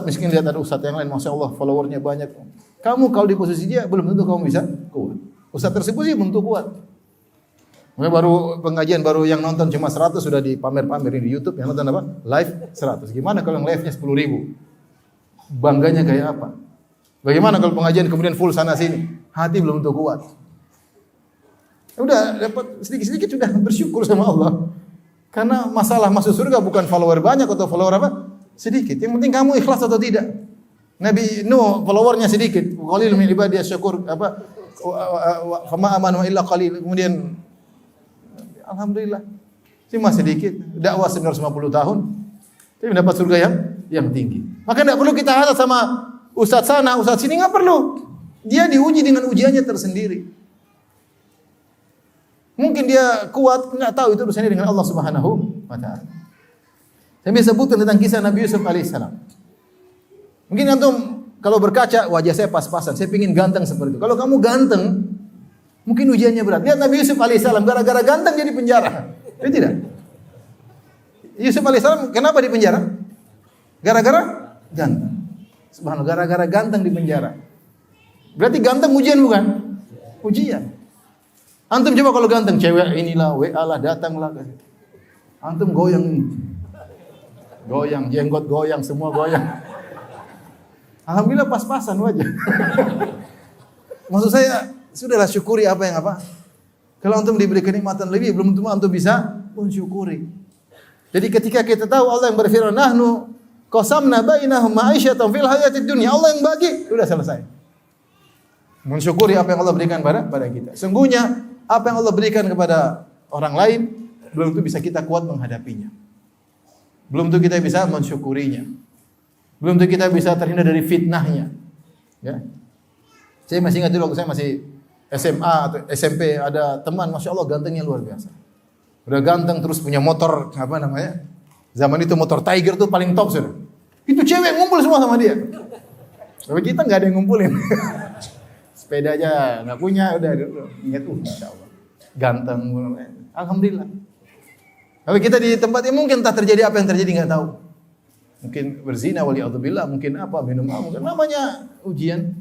miskin lihat ada ustadz yang lain, masya Allah followernya banyak. Kamu kalau di posisi dia belum tentu kamu bisa kuat. Ustadz tersebut sih belum tentu kuat. Baru pengajian baru yang nonton cuma 100 sudah dipamer-pamerin di YouTube, yang nonton apa? Live 100. Gimana kalau yang live-nya 10.000? Bangganya kayak apa? Bagaimana kalau pengajian kemudian full sana sini? Hati belum tentu kuat. Udah dapat sedikit-sedikit sudah bersyukur sama Allah. Karena masalah masuk surga bukan follower banyak atau follower apa? Sedikit. Yang penting kamu ikhlas atau tidak. Nabi Nuh followernya sedikit. Qalil min ibadiyas syakur apa? Fama amanu illa qalil. Kemudian alhamdulillah cuma sedikit. Dakwah 950 tahun. Tapi mendapat surga yang tinggi. Maka tidak perlu kita hasad sama ustaz sana, ustaz sini, enggak perlu. Dia diuji dengan ujiannya tersendiri. Mungkin dia kuat, enggak tahu itu urusannya dengan Allah Subhanahu wa taala. Saya bisa sebutkan tentang kisah Nabi Yusuf alaihissalam. Mungkin antum kalau berkaca wajah saya pas-pasan, saya pingin ganteng seperti itu. Kalau kamu ganteng, mungkin ujiannya berat. Lihat Nabi Yusuf alaihissalam gara-gara ganteng dia di penjara. Dia tidak. Yusuf alaihissalam kenapa di penjara? Gara-gara ganteng. Subhanallah, gara-gara ganteng di penjara. Berarti ganteng ujian bukan? Ujian. Antum coba kalau ganteng, cewek inilah, WA lah, datanglah. Antum goyang, jenggot goyang, semua goyang. Alhamdulillah pas-pasan wajah. Maksud saya, sudahlah syukuri apa yang apa. Kalau antum diberi kenikmatan lebih, belum tentu antum bisa mensyukuri. Jadi ketika kita tahu Allah yang berfirman, nahnu qasamna bainahum ma'isyatan fil hayatid dunya. Allah yang bagi, sudah selesai. Mensyukuri apa yang Allah berikan pada kita. Sungguhnya apa yang Allah berikan kepada orang lain belum tentu bisa kita kuat menghadapinya. Belum tentu kita bisa mensyukurinya. Belum tentu kita bisa terhindar dari fitnahnya. Ya. Saya masih ingat dulu waktu saya masih SMA atau SMP ada teman, masya Allah gantengnya luar biasa. Udah ganteng terus punya motor apa namanya? Zaman itu motor Tiger tuh paling top sudah. Itu cewek ngumpul semua sama dia. Tapi kita nggak ada yang ngumpulin. Sepeda aja nggak punya, udah ingat Masya Allah. Ganteng, alhamdulillah. Kalau kita di tempat yang mungkin tak terjadi apa yang terjadi nggak tahu. Mungkin berzina wali'adzubillah, mungkin apa, minum apa, mungkin namanya ujian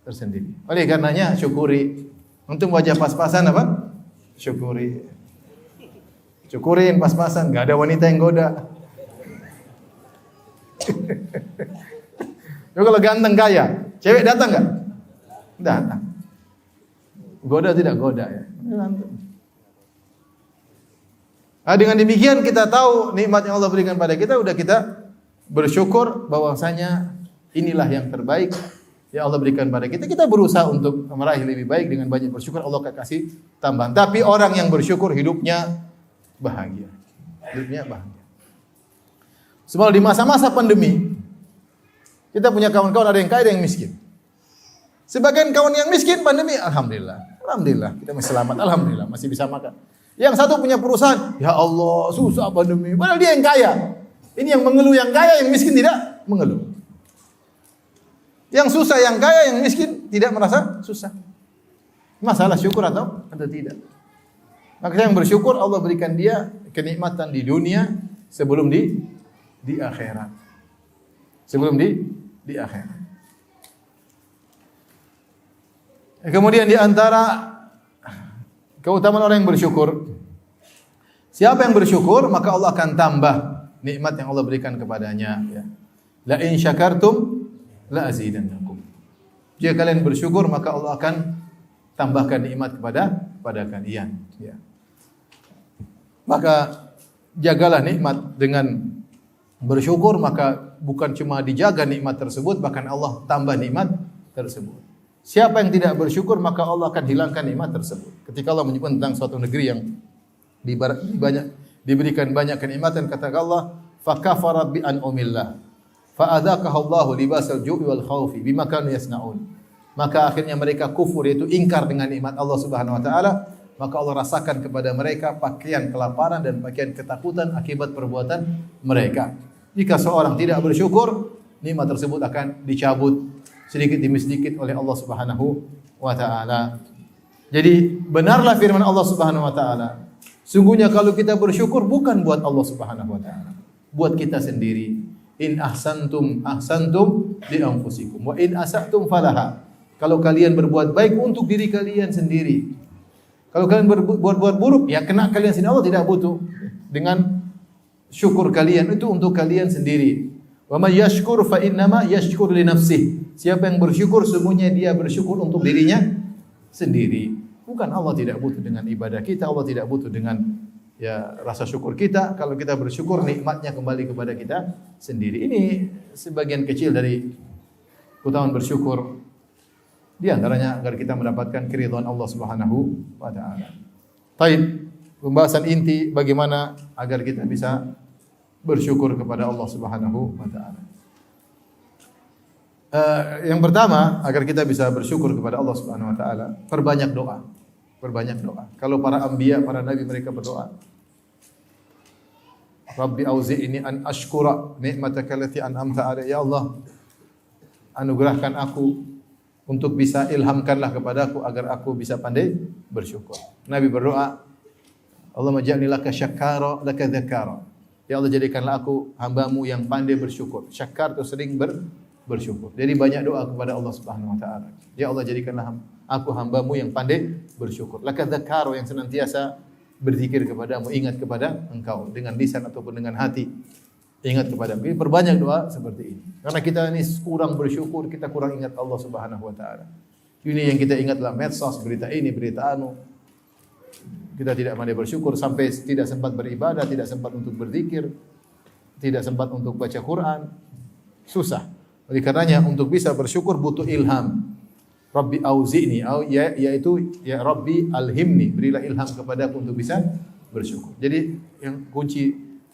tersendiri. Oleh karenanya syukuri. Untuk wajah pas-pasan apa? Syukuri. Syukurin pas-pasan, nggak ada wanita yang goda. Yo kalau ganteng kaya, cewek datang nggak? Datang. Goda tidak goda ya. Nah, dengan demikian kita tahu nikmat yang Allah berikan pada kita, udah kita bersyukur bahwasanya inilah yang terbaik yang Allah berikan pada kita. Kita berusaha untuk meraih lebih baik dengan banyak bersyukur, Allah akan kasih tambahan. Tapi orang yang bersyukur hidupnya bahagia. Hidupnya bahagia. Semua di masa-masa pandemi, kita punya kawan-kawan ada yang kaya, ada yang miskin. Sebagian kawan yang miskin pandemi, alhamdulillah, kita masih selamat, alhamdulillah, masih bisa makan. Yang satu punya perusahaan, ya Allah, susah pandemi. Padahal dia yang kaya. Ini yang mengeluh yang kaya, yang miskin tidak mengeluh. Yang susah yang kaya, yang miskin tidak merasa susah. Masalah syukur atau tidak. Maka yang bersyukur Allah berikan dia kenikmatan di dunia sebelum di akhirat. Sebelum di akhirat. Kemudian di antara keutamaan orang yang bersyukur, siapa yang bersyukur maka Allah akan tambah nikmat yang Allah berikan kepadanya. Ya. La in syakartum la azidannakum. Jika kalian bersyukur maka Allah akan tambahkan nikmat kepada kalian. Ya. Maka jagalah nikmat dengan bersyukur, maka bukan cuma dijaga nikmat tersebut, bahkan Allah tambah nikmat tersebut. Siapa yang tidak bersyukur maka Allah akan hilangkan nikmat tersebut. Ketika Allah menyebut tentang suatu negeri yang diberikan banyak kenikmatan, kata Allah, "Fakafarat bi an'umillah, fa'adzaqaha Allahu libasal ju'i wal khaufi bima kanu yasnaun." Maka akhirnya mereka kufur, yaitu ingkar dengan nikmat Allah Subhanahu wa taala, maka Allah rasakan kepada mereka pakaian kelaparan dan pakaian ketakutan akibat perbuatan mereka. Jika seorang tidak bersyukur, nikmat tersebut akan dicabut sedikit demi sedikit oleh Allah Subhanahu wa taala. Jadi benarlah firman Allah Subhanahu wa taala. Sungguhnya kalau kita bersyukur bukan buat Allah Subhanahu wa taala, buat kita sendiri. In ahsantum li anfusikum wa in asatum falaha. Kalau kalian berbuat baik untuk diri kalian sendiri. Kalau kalian berbuat buruk, ya kena kalian sendiri. Allah tidak butuh dengan syukur kalian, itu untuk kalian sendiri. Wa may yashkur fa innama yashkur li nafsihi. Siapa yang bersyukur sungguhnya dia bersyukur untuk dirinya sendiri. Bukan Allah tidak butuh dengan ibadah kita, Allah tidak butuh dengan rasa syukur kita. Kalau kita bersyukur nikmatnya kembali kepada kita sendiri. Ini sebagian kecil dari keutamaan bersyukur. Di antaranya agar kita mendapatkan keridhaan Allah Subhanahu wa taala. Baik, pembahasan inti bagaimana agar kita bisa bersyukur kepada Allah Subhanahu wa taala. Yang pertama, agar kita bisa bersyukur kepada Allah Subhanahu wa taala, perbanyak doa. Perbanyak doa. Kalau para anbiya, para nabi mereka berdoa. Rabbi auzi'ni an ashkura ni'mataka allati an'amta 'alayya. Ya Allah, anugerahkan aku untuk bisa ilhamkanlah kepadaku agar aku bisa pandai bersyukur. Nabi berdoa, Allahumma ja'alni laka syakkara laka dzakara. Ya Allah, jadikanlah aku hambamu yang pandai bersyukur. Syakkar itu sering bersyukur. Jadi banyak doa kepada Allah Subhanahu wa taala. Ya Allah, jadikanlah aku hambamu yang pandai bersyukur. Laka dzakara, yang senantiasa berzikir kepadamu, ingat kepada Engkau dengan lisan ataupun dengan hati. Ingat kepadamu. Ini perbanyak doa seperti ini. Karena kita ini kurang bersyukur, kita kurang ingat Allah Subhanahu wa taala. Ini yang kita ingatlah medsos, berita ini, berita anu. Kita tidak pandai bersyukur sampai tidak sempat beribadah, tidak sempat untuk berzikir, tidak sempat untuk baca Quran. Susah. Oleh karenanya untuk bisa bersyukur butuh ilham. Rabbi auzi'ni, yaitu ya Rabbi alhimni, berilah ilham kepadaku untuk bisa bersyukur. Jadi yang kunci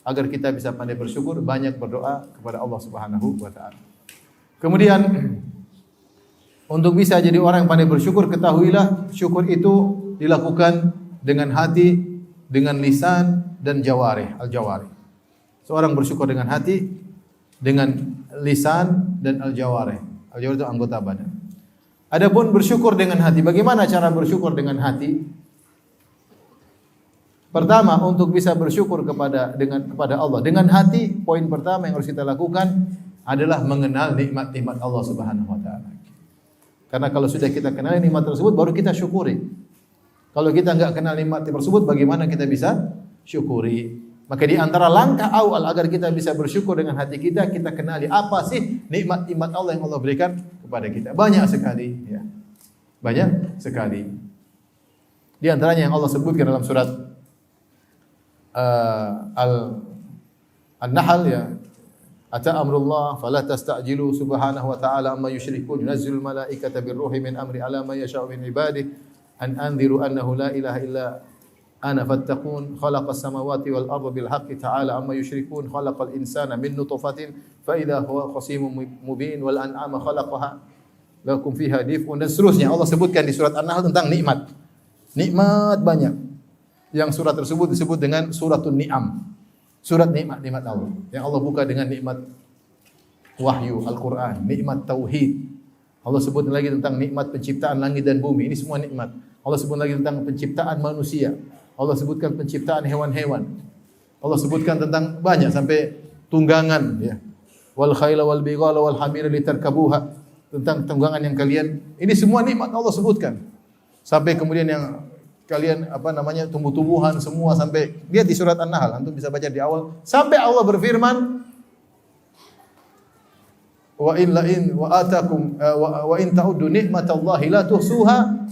agar kita bisa pandai bersyukur, banyak berdoa kepada Allah Subhanahu wa taala. Kemudian untuk bisa jadi orang yang pandai bersyukur, ketahuilah syukur itu dilakukan dengan hati, dengan lisan dan jawarih, al-jawarih. Seorang bersyukur dengan hati, dengan lisan dan al-jawarih. Al-jawarih itu anggota badan. Adapun bersyukur dengan hati, bagaimana cara bersyukur dengan hati? Pertama, untuk bisa bersyukur kepada Allah dengan hati, poin pertama yang harus kita lakukan adalah mengenal nikmat-nikmat Allah Subhanahu wa taala. Karena kalau sudah kita kenal nikmat tersebut baru kita syukuri. Kalau kita enggak kenal nikmat tersebut, bagaimana kita bisa syukuri? Maka di antara langkah awal agar kita bisa bersyukur dengan hati kita, kita kenali apa sih nikmat-nikmat Allah yang Allah berikan kepada kita. Banyak sekali, ya. Banyak sekali. Di antaranya yang Allah sebutkan dalam surat An-Nahl, ya. Ata amrullah fala tasta'jilu subhanahu wa ta'ala amma yusyrikun yunazzilul malaikata birruhi min amri ala ma yasha'u min ibadihi an anziru annahu la ilaha illa ana fattaqun khalaqas samawati wal arda bil haqqi ta'ala amma yusyrikun khalaqal insana min nutfatin fa idza huwa khasimun mubin wal an'ama khalaqaha lakum fiha dif'un, dan seterusnya. Allah sebutkan di surat An-Nahl tentang nikmat. Nikmat banyak. Yang surat tersebut disebut dengan suratun ni'am. Surat nikmat-nikmat Allah. Yang Allah buka dengan nikmat wahyu Al-Qur'an, nikmat tauhid. Allah sebut lagi tentang nikmat penciptaan langit dan bumi. Ini semua nikmat. Allah sebut lagi tentang penciptaan manusia. Allah sebutkan penciptaan hewan-hewan. Allah sebutkan tentang banyak sampai tunggangan, ya. Wal khayla wal bighala wal hamira litarkabuha, tentang tunggangan yang kalian, ini semua nikmat Allah sebutkan. Sampai kemudian yang kalian tumbuh-tumbuhan semua, sampai lihat di surat An-Nahl, antum bisa baca di awal sampai Allah berfirman wa in ta'uddu nikmatallahi la tuhsuha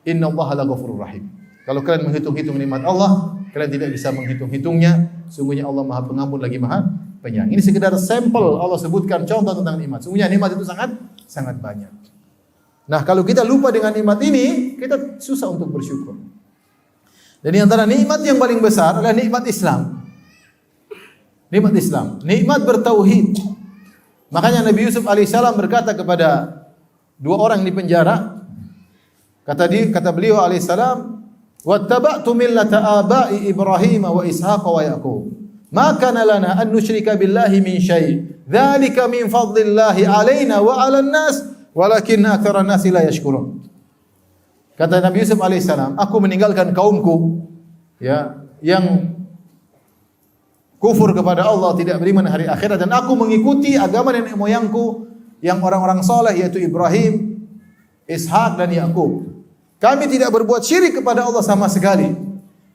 innallaha laghafurur rahim. Kalau kalian menghitung-hitung nikmat Allah, kalian tidak bisa menghitung-hitungnya. Sungguhnya Allah Maha Pengampun lagi Maha Penyayang. Ini sekedar sampel Allah sebutkan contoh tentang nikmat. Sungguhnya nikmat itu sangat banyak. Nah, kalau kita lupa dengan nikmat ini, kita susah untuk bersyukur. Dan di antara nikmat yang paling besar adalah nikmat Islam. Nikmat Islam, nikmat bertauhid. Makanya Nabi Yusuf alaihissalam berkata kepada dua orang di penjara, kata beliau alaihissalam, "Wattaba'tu millata aba'i Ibrahim wa Ishaq wa Yaqub. Ma kana lana an nusyrika billahi min syai'. Dzalika min fadlillahi 'alaina wa 'alan nas, walakinna aktsaran nasi la yashkurun." Kata Nabi Yusuf alaihissalam, aku meninggalkan kaumku, ya, yang kufur kepada Allah, tidak beriman hari akhirat, dan aku mengikuti agama nenek moyangku yang orang-orang saleh, yaitu Ibrahim, Ishak dan Yakub. Kami tidak berbuat syirik kepada Allah sama sekali.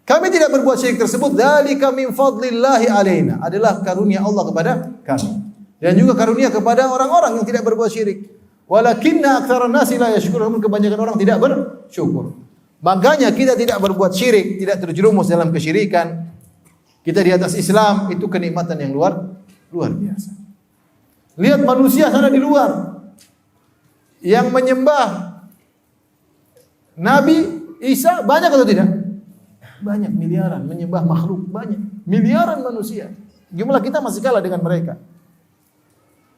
Kami tidak berbuat syirik tersebut, dzalika min fadlillahi alaina, adalah karunia Allah kepada kami, dan juga karunia kepada orang-orang yang tidak berbuat syirik. Walakinna aktsaran nasi la yashkurun, kebanyakan orang tidak bersyukur. Makanya kita tidak berbuat syirik, tidak terjerumus dalam kesyirikan. Kita di atas Islam, itu kenikmatan yang luar biasa. Lihat manusia sana di luar yang menyembah Nabi Isa, banyak atau tidak? Banyak, miliaran, menyembah makhluk banyak, miliaran manusia. Jumlah kita masih kalah dengan mereka.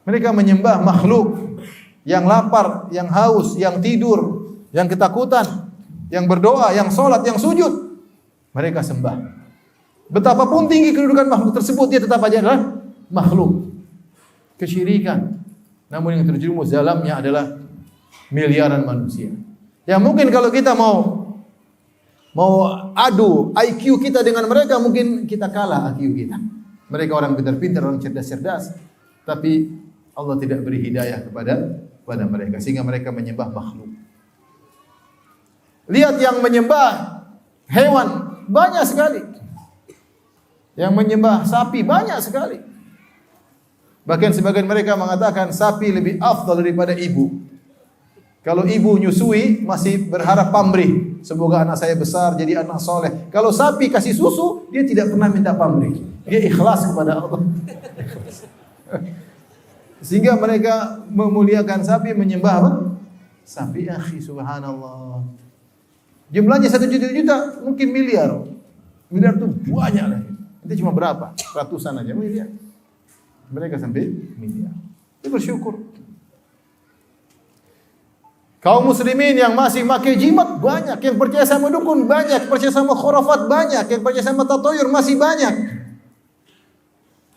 Mereka menyembah makhluk yang lapar, yang haus, yang tidur, yang ketakutan, yang berdoa, yang sholat, yang sujud. Mereka sembah. Betapapun tinggi kedudukan makhluk tersebut, dia tetap aja adalah makhluk. Kesyirikan. Namun yang terjerumus dalamnya adalah miliaran manusia. Ya mungkin kalau kita mau adu IQ kita dengan mereka, mungkin kita kalah IQ kita. Mereka orang pintar-pintar, orang cerdas-cerdas, tapi Allah tidak beri hidayah kepada mereka, sehingga mereka menyembah makhluk. Lihat yang menyembah hewan banyak sekali. Yang menyembah sapi banyak sekali. Bahkan sebagian mereka mengatakan sapi lebih afdal daripada ibu. Kalau ibu nyusui masih berharap pamrih, semoga anak saya besar jadi anak soleh. Kalau sapi kasih susu, dia tidak pernah minta pamrih. Dia ikhlas kepada Allah. Sehingga mereka memuliakan sapi, menyembah apa? Sapi, akhi, subhanallah. Jumlahnya 1 juta, mungkin miliar. Miliar itu banyak lah. Itu cuma berapa? Ratusan aja miliar. Mereka sampai miliar. Dia bersyukur. Kaum muslimin yang masih pakai jimat banyak, yang percaya sama dukun banyak, percaya sama khurafat banyak, yang percaya sama tatoyur masih banyak.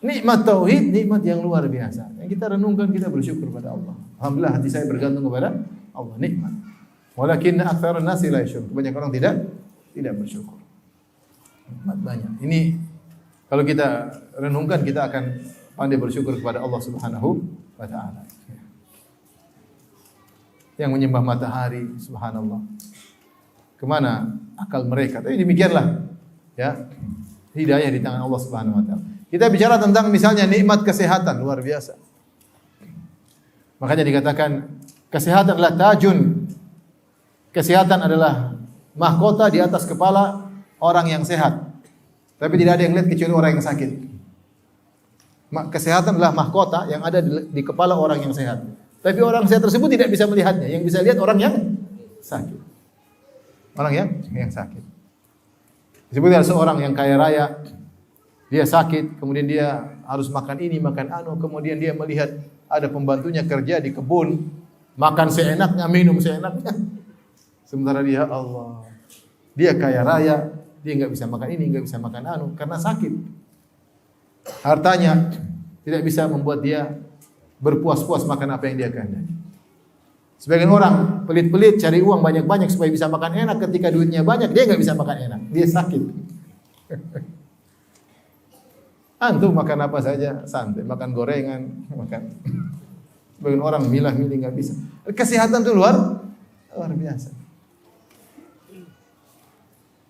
Nikmat tauhid, nikmat yang luar biasa. Yang kita renungkan, kita bersyukur kepada Allah. Alhamdulillah hati saya bergantung kepada Allah, nikmat. Walakinna aktsarun nasi la yashkur. Kebanyakan orang tidak bersyukur. Nikmat banyak. Ini kalau kita renungkan, kita akan pandai bersyukur kepada Allah Subhanahu wa taala. Yang menyembah matahari, subhanallah. Kemana akal mereka? Tapi demikianlah, ya, hidayah di tangan Allah Subhanahu wa taala. Kita bicara tentang misalnya nikmat kesehatan, luar biasa. Makanya dikatakan kesehatan adalah tajun. Kesehatan adalah mahkota di atas kepala orang yang sehat. Tapi tidak ada yang lihat kecuali orang yang sakit. Kesehatan adalah mahkota yang ada di kepala orang yang sehat. Tapi orang sehat tersebut tidak bisa melihatnya. Yang bisa lihat orang yang sakit. Orang yang sakit. Disebutnya seorang yang kaya raya, dia sakit, kemudian dia harus makan ini, makan anu, kemudian dia melihat ada pembantunya kerja di kebun, makan seenaknya, minum seenaknya. Sementara dia, Allah, dia kaya raya, dia nggak bisa makan ini, nggak bisa makan anu, karena sakit. Hartanya tidak bisa membuat dia berpuas-puas makan apa yang dia kehendaki. Sebagian orang pelit-pelit cari uang banyak-banyak supaya bisa makan enak. Ketika duitnya banyak, dia nggak bisa makan enak, dia sakit. Antum makan apa saja santai, makan gorengan, makan. Sebagian orang milah-milih nggak bisa. Kesehatan itu luar biasa.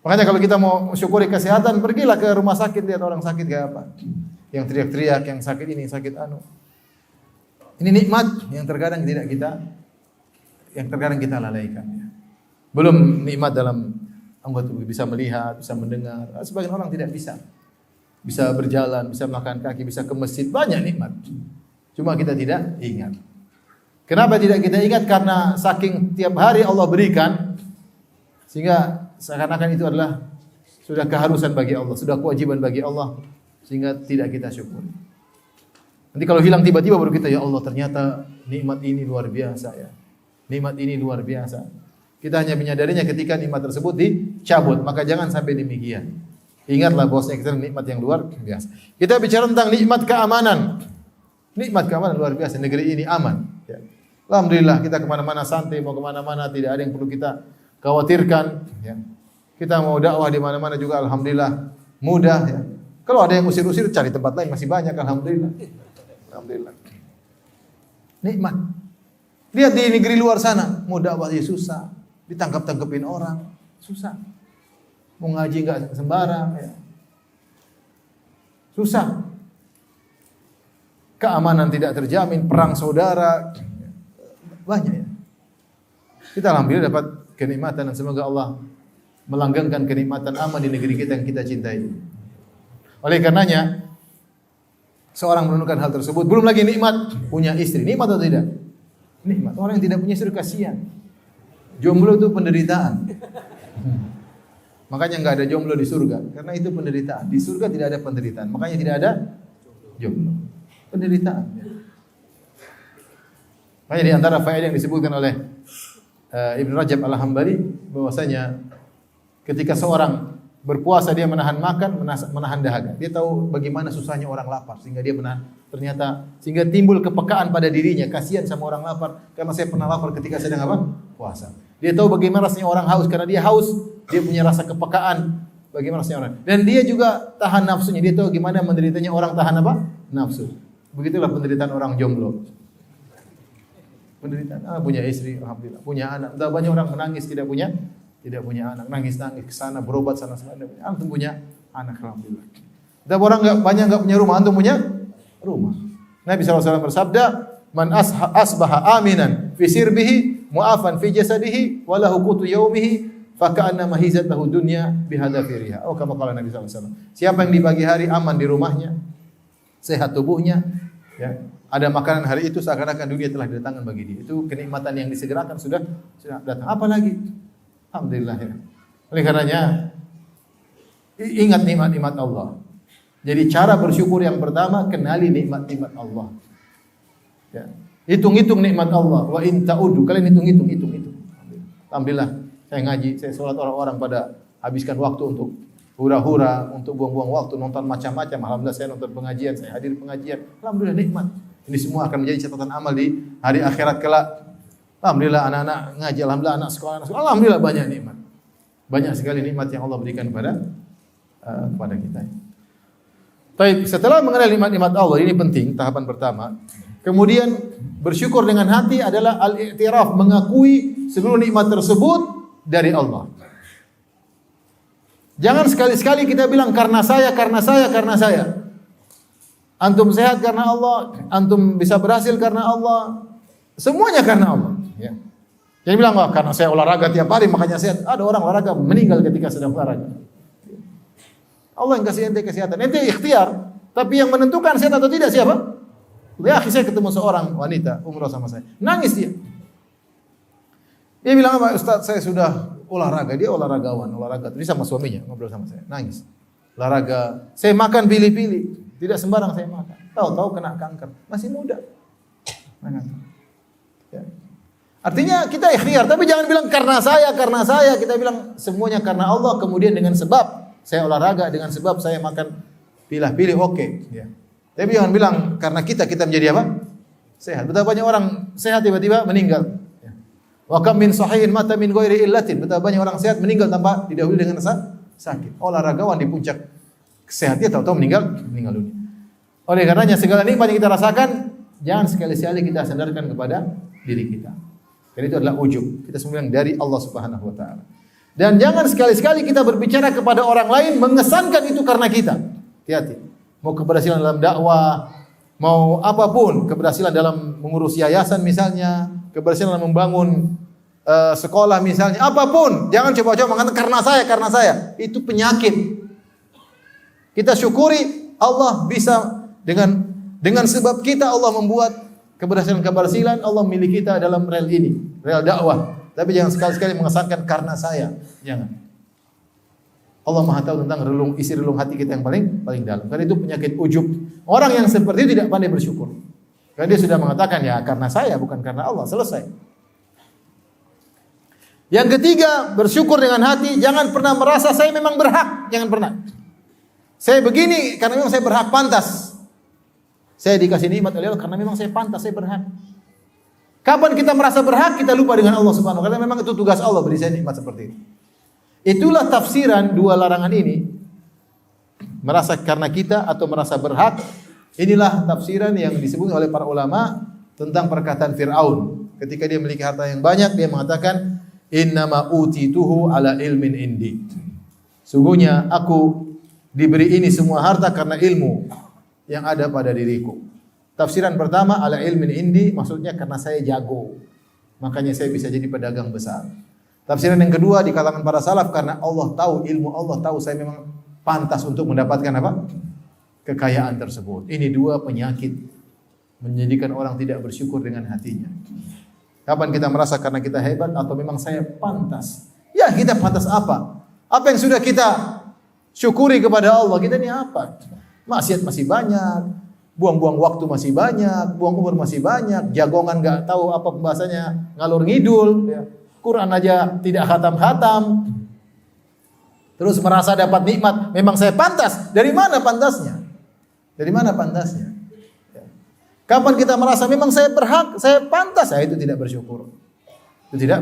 Makanya kalau kita mau syukuri kesehatan, pergilah ke rumah sakit, lihat orang sakit kayak apa. Yang teriak-teriak, yang sakit ini, sakit anu. Ini nikmat yang terkadang kita lalaikan. Belum nikmat dalam anggota tubuh, bisa melihat, bisa mendengar. Sebagian orang tidak bisa. Bisa berjalan, bisa makan kaki, bisa ke masjid, banyak nikmat. Cuma kita tidak ingat. Kenapa tidak kita ingat? Karena saking tiap hari Allah berikan, sehingga seakan-akan itu adalah sudah keharusan bagi Allah, sudah kewajiban bagi Allah, sehingga tidak kita syukur. Nanti kalau hilang tiba-tiba baru kita, ya Allah ternyata nikmat ini luar biasa ya. Nikmat ini luar biasa. Kita hanya menyadarinya ketika nikmat tersebut dicabut, maka jangan sampai demikian. Ingatlah bahwasanya kita nikmat yang luar biasa. Kita bicara tentang nikmat keamanan. Nikmat keamanan luar biasa. Negeri ini aman. Ya. Alhamdulillah kita kemana-mana santai, mau kemana-mana tidak ada yang perlu kita khawatirkan. Ya. Kita mau dakwah di mana-mana juga alhamdulillah mudah. Ya. Kalau ada yang usir-usir cari tempat lain masih banyak alhamdulillah. Alhamdulillah. Nikmat. Lihat di negeri luar sana, mau dakwah susah, ditangkap-tangkepin orang, susah. Mau ngaji enggak sembarang ya. Susah. Keamanan tidak terjamin, perang saudara banyak ya. Kita alhamdulillah dapat kenikmatan dan semoga Allah melanggengkan kenikmatan aman di negeri kita yang kita cintai. Oleh karenanya seorang merenungkan hal tersebut, belum lagi nikmat punya istri. Nikmat atau tidak? Nikmat. Orang yang tidak punya istri kasihan. Jomblo itu penderitaan. Makanya enggak ada jomblo di surga, karena itu penderitaan. Di surga tidak ada penderitaan, makanya tidak ada jomblo. Penderitaan. Makanya di antara faedah yang disebutkan oleh Ibnu Rajab Al-Hambali bahwasanya ketika seorang berpuasa dia menahan makan, menahan dahaga. Dia tahu bagaimana susahnya orang lapar sehingga dia menahan. Ternyata sehingga timbul kepekaan pada dirinya, kasihan sama orang lapar karena saya pernah lapar ketika sedang apa? Puasa. Dia tahu bagaimana rasanya orang haus karena dia haus, dia punya rasa kepekaan bagaimana rasanya orang. Dan dia juga tahan nafsunya, dia tahu gimana menderitanya orang tahan apa? Nafsu. Begitulah penderitaan orang jomblo. Penderitaan, punya istri, alhamdulillah, punya anak. Entah banyak orang menangis tidak punya anak, nangis-nangis ke sana, berobat sana sini. Antum punya anak, alhamdulillah. Entah orang banyak enggak punya rumah, antum punya rumah. Nabi SAW bersabda, "Man asbaha aminan fi sirbihi, mu'afan fi jasadihi, wa lahu qutu yaumihi, fa ka'annama hizat lahu dunya bihadafiriha." Oh, kama qala Nabi SAW. Siapa yang di pagi hari aman di rumahnya, sehat tubuhnya, ya, ada makanan hari itu seakan-akan dunia telah didatangkan bagi dia. Itu kenikmatan yang disegerakan sudah datang. Apa lagi? Alhamdulillah ya. Oleh karenanya ingat nikmat-nikmat Allah. Jadi cara bersyukur yang pertama, kenali nikmat-nikmat Allah. Ya. Hitung-hitung nikmat Allah. Wa in ta'udu, kalian hitung-hitung. Alhamdulillah saya ngaji, saya sholat, orang-orang pada habiskan waktu untuk hura-hura, untuk buang-buang waktu, nonton macam-macam. Alhamdulillah saya nonton pengajian, saya hadir pengajian. Alhamdulillah nikmat. Ini semua akan menjadi catatan amal di hari akhirat kelak. Alhamdulillah anak-anak ngaji, alhamdulillah anak sekolah, alhamdulillah banyak nikmat. Banyak sekali nikmat yang Allah berikan kepada kita. Baik, setelah mengenal nikmat-nikmat Allah, ini penting, tahapan pertama. Kemudian bersyukur dengan hati adalah al-i'tiraf, mengakui seluruh nikmat tersebut dari Allah. Jangan sekali-sekali kita bilang karena saya. Antum sehat karena Allah, antum bisa berhasil karena Allah. Semuanya karena Allah. Ya. Jangan bilang, wah karena saya olahraga tiap hari makanya sehat. Ada orang olahraga meninggal ketika sedang olahraga. Allah yang kasih ente kesehatan. Ente ikhtiar, tapi yang menentukan sehat atau tidak siapa? Ya, saya ketemu seorang wanita umrah sama saya. Nangis dia. Dia bilang apa? Ustaz, saya sudah olahraga. Dia olahragawan, olahraga. Terus sama suaminya ngobrol sama saya. Nangis. Olahraga. Saya makan pilih-pilih. Tidak sembarang saya makan. Tahu-tahu kena kanker. Masih muda. Ya. Artinya kita ikhtiar, tapi jangan bilang karena saya. Kita bilang semuanya karena Allah. Kemudian dengan sebab saya olahraga, dengan sebab saya makan pilih-pilih, oke. Ya. Tapi jangan bilang karena kita menjadi apa? Sehat. Betapa banyak orang sehat tiba-tiba meninggal. Ya. Wa kam min sahihin mata min ghairi illatin. Betapa banyak orang sehat meninggal tanpa didahului dengan sakit. Olahragawan di puncak sehatnya tahu-tahu meninggal dunia. Oleh karenanya segala nikmat yang kita rasakan jangan sekali-sekali kita sandarkan kepada diri kita. Karena itu adalah ujub. Kita semua yang dari Allah Subhanahu wa taala. Dan jangan sekali-sekali kita berbicara kepada orang lain mengesankan itu karena kita. Hati-hati. Mau keberhasilan dalam dakwah, mau apapun, keberhasilan dalam mengurus yayasan misalnya, keberhasilan dalam membangun sekolah misalnya, apapun, jangan coba-coba mengatakan karena saya. Itu penyakit. Kita syukuri Allah bisa dengan sebab kita Allah membuat keberhasilan, Allah milih kita dalam rel ini, rel dakwah. Tapi jangan sekali-sekali mengesankan karena saya. Jangan. Allah Maha tahu tentang isi relung hati kita yang paling dalam. Karena itu penyakit ujub. Orang yang seperti itu tidak pandai bersyukur. Karena dia sudah mengatakan ya karena saya bukan karena Allah. Selesai. Yang ketiga, bersyukur dengan hati. Jangan pernah merasa saya memang berhak. Jangan pernah. Saya begini karena memang saya berhak, pantas. Saya dikasih nikmat oleh Allah karena memang saya pantas, saya berhak. Kapan kita merasa berhak, kita lupa dengan Allah Subhanahu wa taala. Memang itu tugas Allah beri saya nikmat seperti itu. Itulah tafsiran dua larangan ini. Merasa karena kita atau merasa berhak. Inilah tafsiran yang disebut oleh para ulama tentang perkataan Fir'aun. Ketika dia memiliki harta yang banyak, dia mengatakan, innama utituhu ala ilmin indi. Sungguhnya aku diberi ini semua harta karena ilmu yang ada pada diriku. Tafsiran pertama ala ilmin indi, maksudnya karena saya jago, makanya saya bisa jadi pedagang besar. Tafsiran yang kedua di kalangan para salaf, karena Allah tahu, ilmu Allah tahu saya memang pantas untuk mendapatkan apa? Kekayaan tersebut. Ini dua penyakit menjadikan orang tidak bersyukur dengan hatinya. Kapan kita merasa karena kita hebat atau memang saya pantas? Ya, kita pantas apa? Apa yang sudah kita syukuri kepada Allah? Kita ini apa? Maksiat masih banyak, buang-buang waktu masih banyak, buang umur masih banyak, jagongan enggak tahu apa bahasanya, ngalur ngidul, ya. Quran aja tidak khatam-khatam. Terus merasa dapat nikmat, memang saya pantas. Dari mana pantasnya? Dari mana pantasnya? Ya. Kapan kita merasa memang saya berhak, saya pantas, itu tidak bersyukur. Itu tidak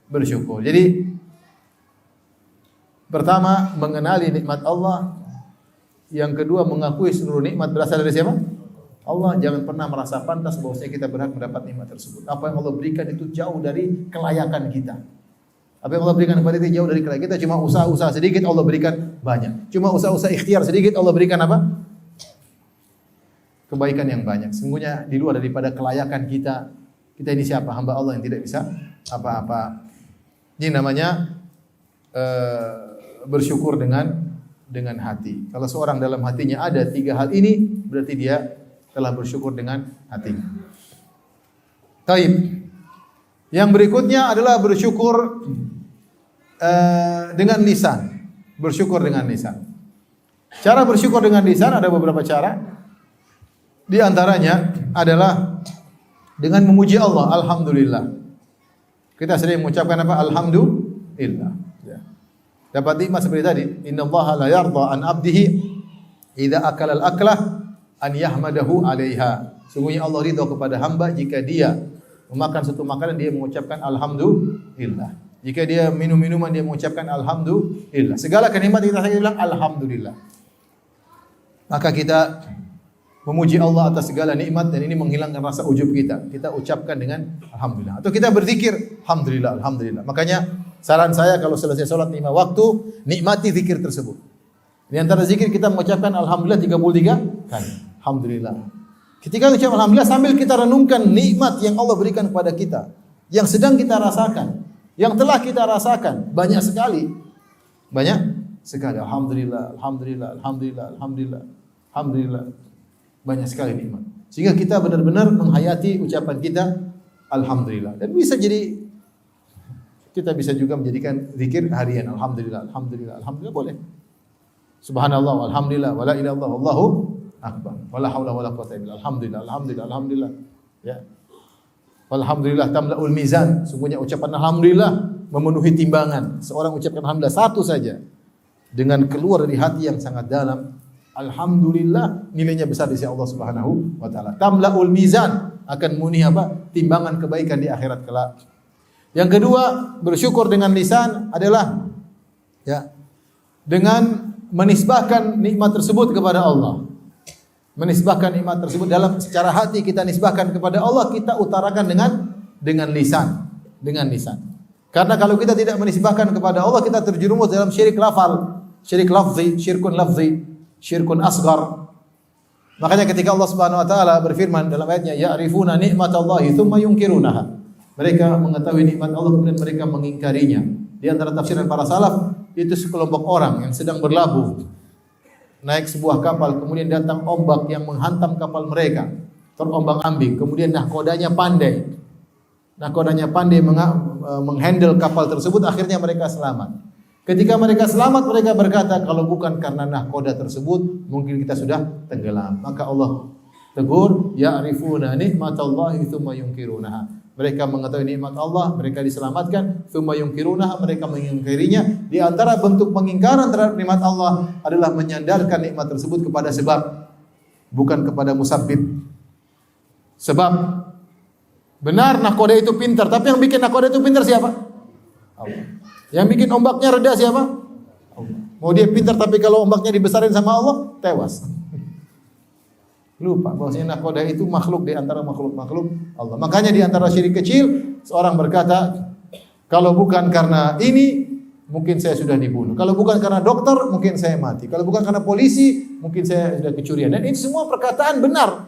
bersyukur. Jadi pertama mengenali nikmat Allah. Yang kedua mengakui seluruh nikmat berasal dari siapa? Allah. Jangan pernah merasa pantas bahwasanya kita berhak mendapat nikmat tersebut. Apa yang Allah berikan itu jauh dari kelayakan kita. Apa yang Allah berikan kepada kita jauh dari kelayakan kita. Cuma usaha-usaha sedikit Allah berikan banyak. Cuma usaha-usaha ikhtiar sedikit Allah berikan apa? Kebaikan yang banyak. Sungguhnya di luar daripada kelayakan kita. Kita ini siapa? Hamba Allah yang tidak bisa apa-apa. Ini namanya bersyukur dengan hati. Kalau seorang dalam hatinya ada tiga hal ini, berarti dia telah bersyukur dengan hatinya. Taib. Yang berikutnya adalah bersyukur dengan lisan. Bersyukur dengan lisan. Cara bersyukur dengan lisan ada beberapa cara. Di antaranya adalah dengan memuji Allah. Alhamdulillah. Kita sering mengucapkan apa? Alhamdulillah. Dapat nikmat seperti tadi, innallaha la yarda an 'abdihi idza akala al-aklah an yahmadahu 'alaiha. Sungguhnya Allah ridha kepada hamba jika dia memakan satu makanan dia mengucapkan alhamdulillah. Jika dia minum minuman dia mengucapkan alhamdulillah. Segala kenikmatan kita saya bilang alhamdulillah. Maka kita memuji Allah atas segala nikmat dan ini menghilangkan rasa ujub kita. Kita ucapkan dengan alhamdulillah. Atau kita berzikir alhamdulillah, alhamdulillah. Makanya saran saya kalau selesai salat 5 waktu, nikmati zikir tersebut. Di antara zikir kita mengucapkan alhamdulillah 33 kali. Alhamdulillah. Ketika ucap alhamdulillah sambil kita renungkan nikmat yang Allah berikan kepada kita, yang sedang kita rasakan, yang telah kita rasakan, banyak sekali. Banyak sekali. Alhamdulillah, alhamdulillah, alhamdulillah, alhamdulillah. Alhamdulillah. Banyak sekali nikmat. Sehingga kita benar-benar menghayati ucapan kita alhamdulillah. Dan bisa jadi kita bisa juga menjadikan zikir harian. Alhamdulillah, alhamdulillah, alhamdulillah boleh. Subhanallah, alhamdulillah, wala ilaha illallah, wallahu akbar. Wala haula wala quwwata illa billah. Alhamdulillah, alhamdulillah, alhamdulillah. Ya. Alhamdulillah tamla'ul mizan. Sungguhnya ucapan alhamdulillah memenuhi timbangan. Seorang ucapkan alhamdulillah satu saja dengan keluar dari hati yang sangat dalam, alhamdulillah nilainya besar di sisi Allah Subhanahu wa taala. Tamla'ul mizan akan memenuhi apa? Timbangan kebaikan di akhirat kelak. Yang kedua, bersyukur dengan lisan adalah ya dengan menisbahkan nikmat tersebut kepada Allah. Menisbahkan nikmat tersebut dalam secara hati kita nisbahkan kepada Allah, kita utarakan dengan lisan, dengan lisan. Karena kalau kita tidak menisbahkan kepada Allah, kita terjerumus dalam syirik lafal, syirik lafzi, syirkun lafzi, syirkun asghar. Makanya ketika Allah Subhanahu wa taala berfirman dalam ayatnya, ya'rifuna nikmatallahi tsumma yunkirunaha. Mereka mengetahui nikmat Allah kemudian mereka mengingkarinya. Di antara tafsiran para salaf, itu sekelompok orang yang sedang berlabuh naik sebuah kapal, kemudian datang ombak yang menghantam kapal mereka, terombang-ambing. Kemudian nahkodanya pandai menghandle kapal tersebut, akhirnya mereka selamat. Ketika mereka selamat, mereka berkata, kalau bukan karena nahkoda tersebut, mungkin kita sudah tenggelam. Maka Allah tegur, ya'rifuna nikmatallahi tsumma yunkirunaha. Mereka mengetahui nikmat Allah, mereka diselamatkan, tsumma yunkirunaha, mereka mengingkarinya. Di antara bentuk pengingkaran terhadap nikmat Allah adalah menyandarkan nikmat tersebut kepada sebab, bukan kepada musabbib. Sebab benar nahkoda itu pintar, tapi yang bikin nahkoda itu pintar siapa? Allah. Yang bikin ombaknya reda siapa? Allah. Mau dia pintar tapi kalau ombaknya dibesarin sama Allah, tewas. Lupa bahwasanya nahkoda itu makhluk di antara makhluk-makhluk Allah. Makanya di antara syirik kecil, seorang berkata, kalau bukan karena ini, mungkin saya sudah dibunuh. Kalau bukan karena dokter, mungkin saya mati. Kalau bukan karena polisi, mungkin saya sudah kecurian. Dan ini semua perkataan benar.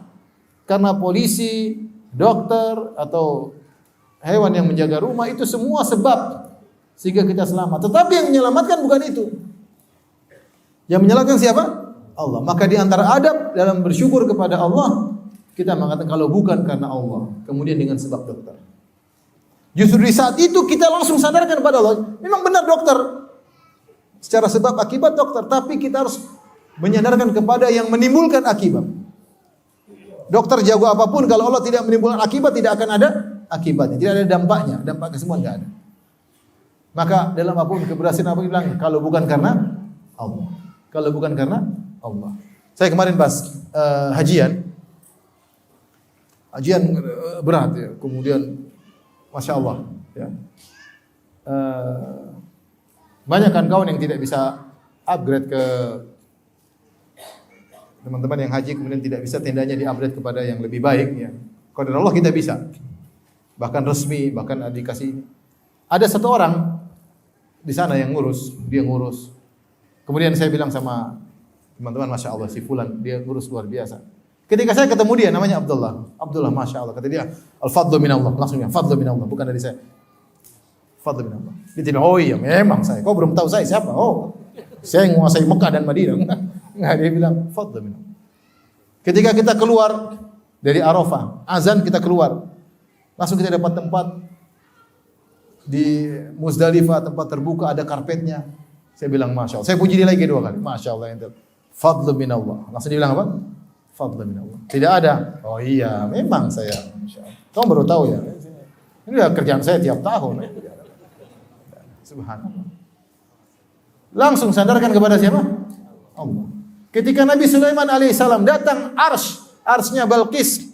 Karena polisi, dokter, atau hewan yang menjaga rumah, itu semua sebab sehingga kita selamat. Tetapi yang menyelamatkan bukan itu. Yang menyelamatkan siapa? Allah. Maka di antara adab dalam bersyukur kepada Allah, kita mengatakan kalau bukan karena Allah, kemudian dengan sebab dokter. Justru di saat itu kita langsung sadarkan kepada Allah, memang benar dokter. Secara sebab akibat dokter, tapi kita harus menyadarkan kepada yang menimbulkan akibat. Dokter jago apapun, kalau Allah tidak menimbulkan akibat, tidak akan ada akibatnya, tidak ada dampaknya, dampaknya semua enggak ada. Maka dalam apapun keberhasilan apa bilang, kalau bukan karena Allah. Kalau bukan karena Allah. Saya kemarin pas hajian berat ya. Kemudian Masya Allah ya. Banyak kan kawan yang tidak bisa upgrade ke teman-teman yang haji, kemudian tidak bisa tendanya di-upgrade kepada yang lebih baik ya. Qadar Allah kita bisa. Bahkan resmi, bahkan dikasih. Ada satu orang di sana yang dia ngurus. Kemudian saya bilang sama teman-teman, Masya Allah si Fulan, dia ngurus luar biasa. Ketika saya ketemu dia, namanya Abdullah, Masya Allah. Kata dia, al-fadlu minallah. Langsung ya, fadlu minallah, bukan dari saya. Fadlu minallah. Dia tidak, oh iya memang saya. Kau belum tahu saya siapa? Oh, saya menguasai Mekah dan Madinah. Enggak, dia bilang, fadlu minallah. Ketika kita keluar dari Arafah, azan kita keluar. Langsung kita dapat tempat di Muzdalifah, tempat terbuka, ada karpetnya. Saya bilang Masya Allah. Saya puji dia lagi 2 kali. Masya Allah. Fadlu minallah. Langsung dia bilang apa? Fadlu minallah. Tidak ada. Oh iya, memang saya. Masya Allah. Kamu baru tahu ya. Ini udah kerjaan saya tiap tahun. Subhanallah. Langsung sandarkan kepada siapa? Allah. Ketika Nabi Sulaiman alaihissalam datang arsy-nya Balqis.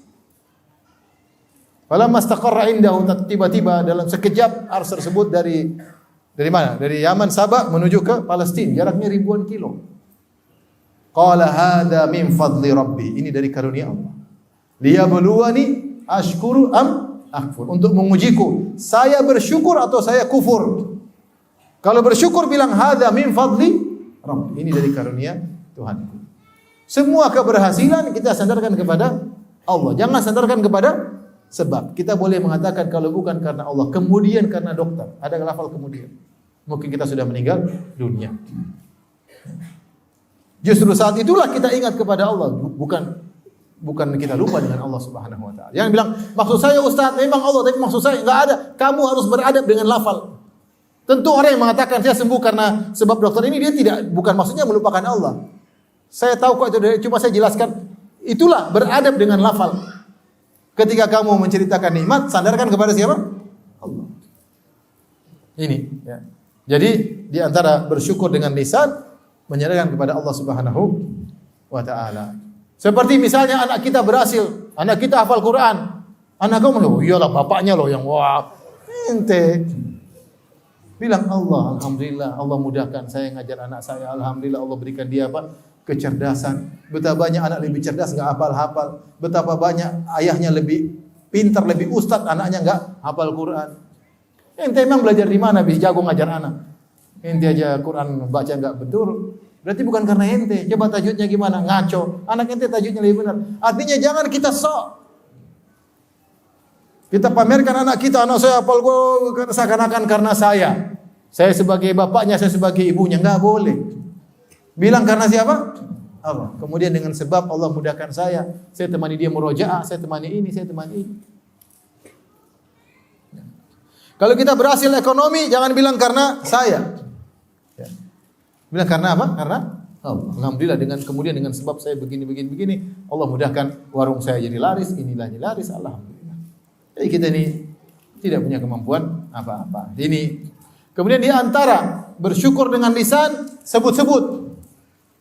Falamma istaqarra indahu, tiba-tiba dalam sekejap ars tersebut dari mana? Dari Yaman, Sabah menuju ke Palestina, jaraknya ribuan kilo. Qala hadza min fadli rabbi. Ini dari karunia Allah. Liyabluwani ashkuru am akfur. Untuk mengujiku, saya bersyukur atau saya kufur. Kalau bersyukur bilang hadza min fadli rabbi. Ini dari karunia Tuhanku. Semua keberhasilan kita sandarkan kepada Allah. Jangan sandarkan kepada sebab. Kita boleh mengatakan kalau bukan karena Allah, kemudian karena dokter. Ada lafal kemudian. Mungkin kita sudah meninggal dunia. Justru saat itulah kita ingat kepada Allah, bukan kita lupa dengan Allah Subhanahu wa taala. Jangan bilang, maksud saya Ustaz memang Allah, tapi maksud saya enggak ada. Kamu harus beradab dengan lafal. Tentu orang yang mengatakan saya sembuh karena sebab dokter ini, dia bukan maksudnya melupakan Allah. Saya tahu kok itu, cuma saya jelaskan. Itulah beradab dengan lafal. Ketika kamu menceritakan nikmat, sandarkan kepada siapa? Allah. Ini ya. Jadi di antara bersyukur dengan lisan, menyandarkan kepada Allah Subhanahu wa taala. Seperti misalnya anak kita berhasil, anak kita hafal Quran. Anak kamu loh, iyalah bapaknya loh yang wah, ente. Bilang Allah, alhamdulillah Allah mudahkan saya ngajar anak saya, alhamdulillah Allah berikan dia apa? Kecerdasan. Betapa banyak anak lebih cerdas enggak hafal-hafal. Betapa banyak ayahnya lebih pintar, lebih ustaz, anaknya enggak hafal Quran. Ente memang belajar di mana bisa jago ngajar anak? Ente aja Quran baca enggak betul. Berarti bukan karena ente. Coba tajwidnya gimana? Ngaco. Anak ente tajwidnya lebih benar. Artinya jangan kita sok. Kita pamerkan anak kita, anak saya hafal seakan-akan karena saya. Saya sebagai bapaknya, saya sebagai ibunya. Enggak boleh. Bilang karena siapa? Allah. Kemudian dengan sebab Allah mudahkan saya temani dia murojaah, saya temani ini, saya temani ini. Kalau kita berhasil ekonomi, jangan bilang karena saya. Ya. Bilang karena apa? Karena Allah. Alhamdulillah kemudian dengan sebab saya begini, Allah mudahkan warung saya jadi laris, inilah jadi laris, alhamdulillah. Jadi kita ini tidak punya kemampuan apa-apa. Ini. Kemudian di antara bersyukur dengan lisan, sebut-sebut.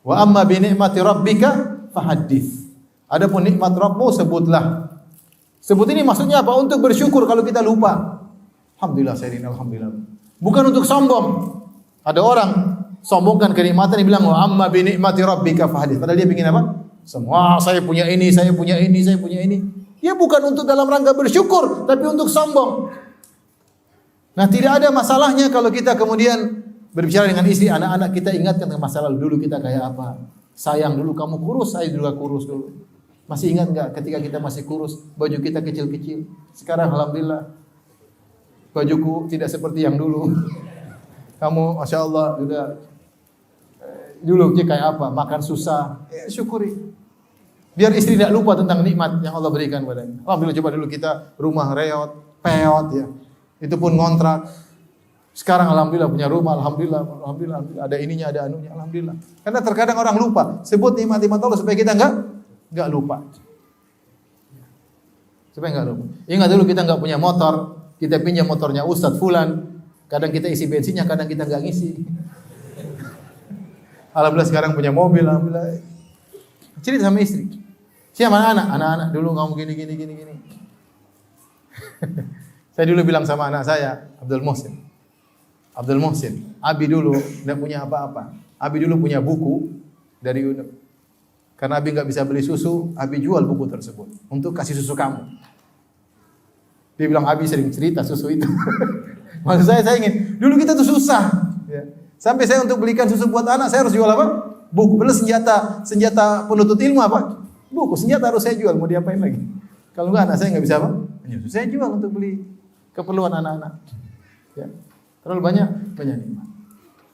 Wa amma bi ni'mati rabbika fahaddits. Adapun nikmat Rabbmu sebutlah. Sebut ini maksudnya apa? Untuk bersyukur kalau kita lupa. Alhamdulillah saya ini, alhamdulillah. Bukan untuk sombong. Ada orang sombongkan kenikmatan, dia bilang wa amma bi ni'mati rabbika fahaddits. Padahal dia ingin apa? Semua saya punya ini, saya punya ini, saya punya ini. Dia bukan untuk dalam rangka bersyukur, tapi untuk sombong. Nah, tidak ada masalahnya kalau kita kemudian berbicara dengan istri, anak-anak kita ingatkan tentang masa lalu dulu kita kayak apa. Sayang dulu kamu kurus, saya juga kurus dulu. Masih ingat enggak ketika kita masih kurus, baju kita kecil-kecil. Sekarang alhamdulillah bajuku tidak seperti yang dulu. Kamu Masya Allah sudah dulu kayak apa, makan susah. Syukuri. Biar istri tidak lupa tentang nikmat yang Allah berikan padanya. Alhamdulillah, coba dulu kita rumah reot, peot ya. Itu pun ngontrak. Sekarang alhamdulillah punya rumah, alhamdulillah ada ininya, ada anunya, alhamdulillah. Karena terkadang orang lupa sebut nikmat-nikmat Allah supaya kita enggak lupa. Supaya enggak lupa. Ingat dulu kita enggak punya motor, kita pinjam motornya Ustadz Fulan. Kadang kita isi bensinnya, kadang kita enggak ngisi. Alhamdulillah sekarang punya mobil, alhamdulillah. Cerita sama istri. Siapa anak-anak dulu kamu gini. Saya dulu bilang sama anak saya, Abdul Muhsin, Abi dulu tidak punya apa-apa. Abi dulu punya buku dari UNEP. Karena Abi enggak bisa beli susu, Abi jual buku tersebut untuk kasih susu kamu. Dia bilang Abi sering cerita susu itu. Maksud saya ingin, dulu kita tuh susah. Ya. Sampai saya untuk belikan susu buat anak, saya harus jual apa? Buku. Plus senjata penuntut ilmu apa? Buku. Senjata harus saya jual, mau diapain lagi? Kalau enggak anak saya enggak bisa apa? Menyusu. Saya jual untuk beli keperluan anak-anak. Ya. Terlalu banyak nikmat.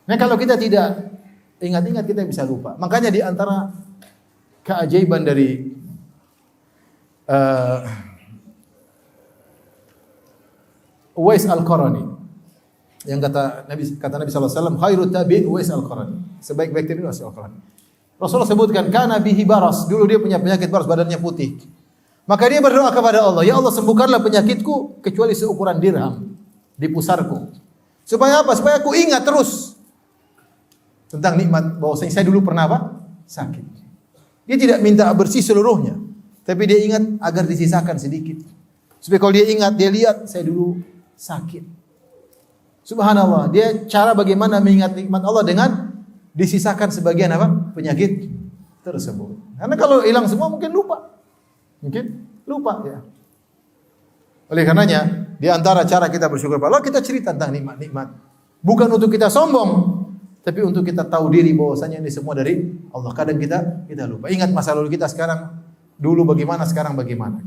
Nah, kalau kita tidak ingat-ingat kita bisa lupa. Makanya di antara keajaiban dari Uwais Al-Qarani yang kata Nabi sallallahu alaihi wasallam, khairut tabi'in Uwais Al-Qarani. Sebaik-baik tabi'in Uwais Al-Qarani. Rasulullah sebutkan kana bihi baras, dulu dia punya penyakit baras, badannya putih. Maka dia berdoa kepada Allah, ya Allah sembuhkanlah penyakitku kecuali seukuran dirham di pusarku. Supaya apa? Supaya aku ingat terus. tentang nikmat bahwasanya saya dulu pernah apa? Sakit. Dia tidak minta bersih seluruhnya, tapi dia ingat agar disisakan sedikit. Supaya kalau dia ingat, dia lihat saya dulu sakit. Subhanallah, dia cara bagaimana mengingat nikmat Allah dengan disisakan sebagian apa? Penyakit tersebut. Karena kalau hilang semua mungkin lupa. Ya. Oleh karenanya, di antara cara kita bersyukur pada Allah, kita cerita tentang nikmat-nikmat. Bukan untuk kita sombong, tapi untuk kita tahu diri bahwasanya ini semua dari Allah. Kadang kita lupa. Ingat masa lalu kita sekarang, dulu bagaimana, sekarang bagaimana.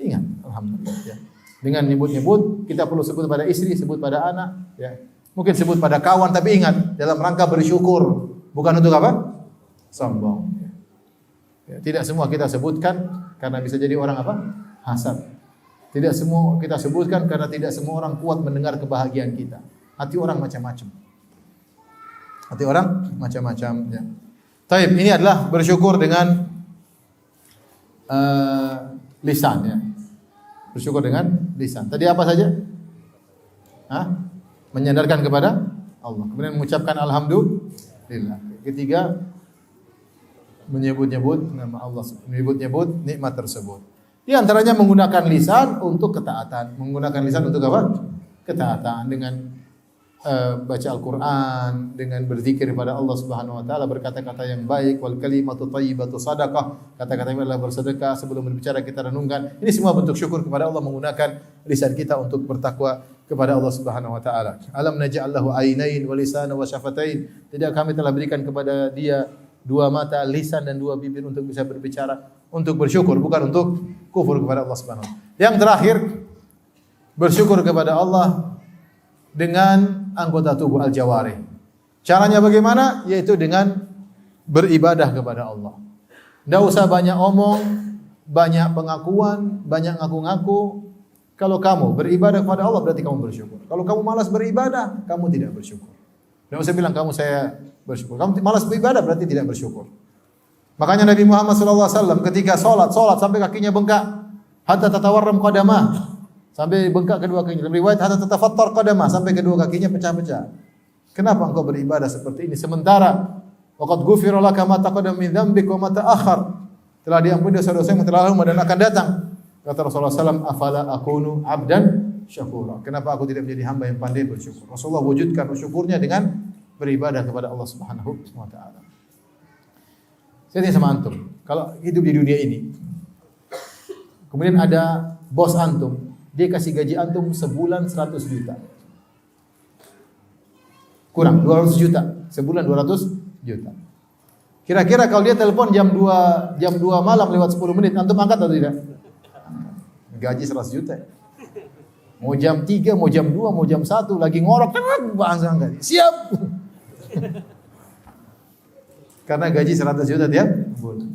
Ingat, alhamdulillah. Ya. Dengan nyebut-nyebut, kita perlu sebut pada istri, sebut pada anak, ya. Mungkin sebut pada kawan, tapi ingat dalam rangka bersyukur, bukan untuk apa? Sombong. Ya. Tidak semua kita sebutkan karena bisa jadi orang apa? Hasad. Tidak semua kita sebutkan karena tidak semua orang kuat mendengar kebahagiaan kita. Hati orang macam-macam. Ya. Taib, ini adalah bersyukur dengan lisan, ya. Bersyukur dengan lisan. Tadi apa saja? Menyandarkan kepada Allah. Kemudian mengucapkan alhamdulillah. Ketiga, menyebut-nyebut nama Allah, menyebut-nyebut nikmat tersebut. Di antaranya menggunakan lisan untuk ketaatan. Menggunakan lisan untuk apa? Ketaatan dengan baca Al-Qur'an, dengan berzikir kepada Allah Subhanahu wa taala, berkata-kata yang baik, wal kalimatu thayyibatu shadaqah. Kata-kata yang adalah bersedekah, sebelum berbicara kita renungkan. Ini semua bentuk syukur kepada Allah, menggunakan lisan kita untuk bertakwa kepada Allah Subhanahu wa taala. Alam naj'al lahu ainain wa lisanan wa syafatain. Tidak kami telah berikan kepada dia dua mata, lisan dan dua bibir untuk bisa berbicara, untuk bersyukur, bukan untuk kufur kepada Allah Subhanahu wa taala. Yang terakhir, bersyukur kepada Allah dengan anggota tubuh al-jawarih. Caranya bagaimana? Yaitu dengan beribadah kepada Allah. Tidak usah banyak omong, banyak pengakuan, banyak ngaku-ngaku. Kalau kamu beribadah kepada Allah berarti kamu bersyukur. Kalau kamu malas beribadah, kamu tidak bersyukur. Tidak usah bilang kamu saya bersyukur. Kamu malas beribadah berarti tidak bersyukur. Makanya Nabi Muhammad SAW ketika salat sampai kakinya bengkak, hatta tatawarram qadamah. Sampai bengkak kedua kakinya. Dalam riwayat hatta tatafattar qadamah, sampai kedua kakinya pecah-pecah. Kenapa engkau beribadah seperti ini sementara waqad ghufira laka ma taqaddama min dzambika wa ma ta'akhkhar? Telah diampuni dosa-dosa yang telah lalu dan akan datang. Kata Rasulullah SAW, afala akunu abdan syakura. Kenapa aku tidak menjadi hamba yang pandai bersyukur? Rasulullah wujudkan syukurnya dengan beribadah kepada Allah Subhanahu wa taala. Saya tanya sama antum, kalau hidup di dunia ini, kemudian ada bos antum, dia kasih gaji antum sebulan 100 juta. Kurang 200 juta, sebulan 200 juta. Kira-kira kalau dia telepon jam 2 malam lewat 10 menit, antum angkat atau tidak? Gaji 100 juta. Mau jam 3, mau jam 2, mau jam 1 lagi ngorok, bahasa angkat. Siap. Karena gaji 100 juta tiap bulan.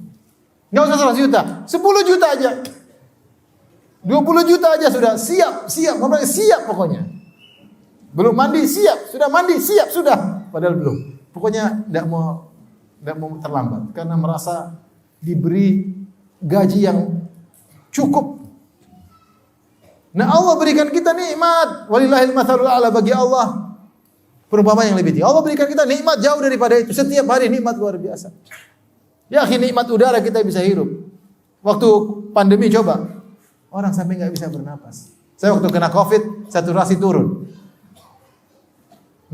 Enggak usah 100 juta, 10 juta aja. 20 juta aja sudah siap, pokoknya. Belum mandi siap, sudah mandi siap, sudah. Padahal belum. Pokoknya tidak mau terlambat karena merasa diberi gaji yang cukup. Nah, Allah berikan kita nikmat. Walillahil matsalul a'la, bagi Allah perumpamaan yang lebih tinggi. Allah berikan kita nikmat jauh daripada itu. Setiap hari nikmat luar biasa. Ya, nikmat udara kita bisa hirup. Waktu pandemi coba, orang sampai enggak bisa bernapas. Saya waktu kena Covid, saturasi turun.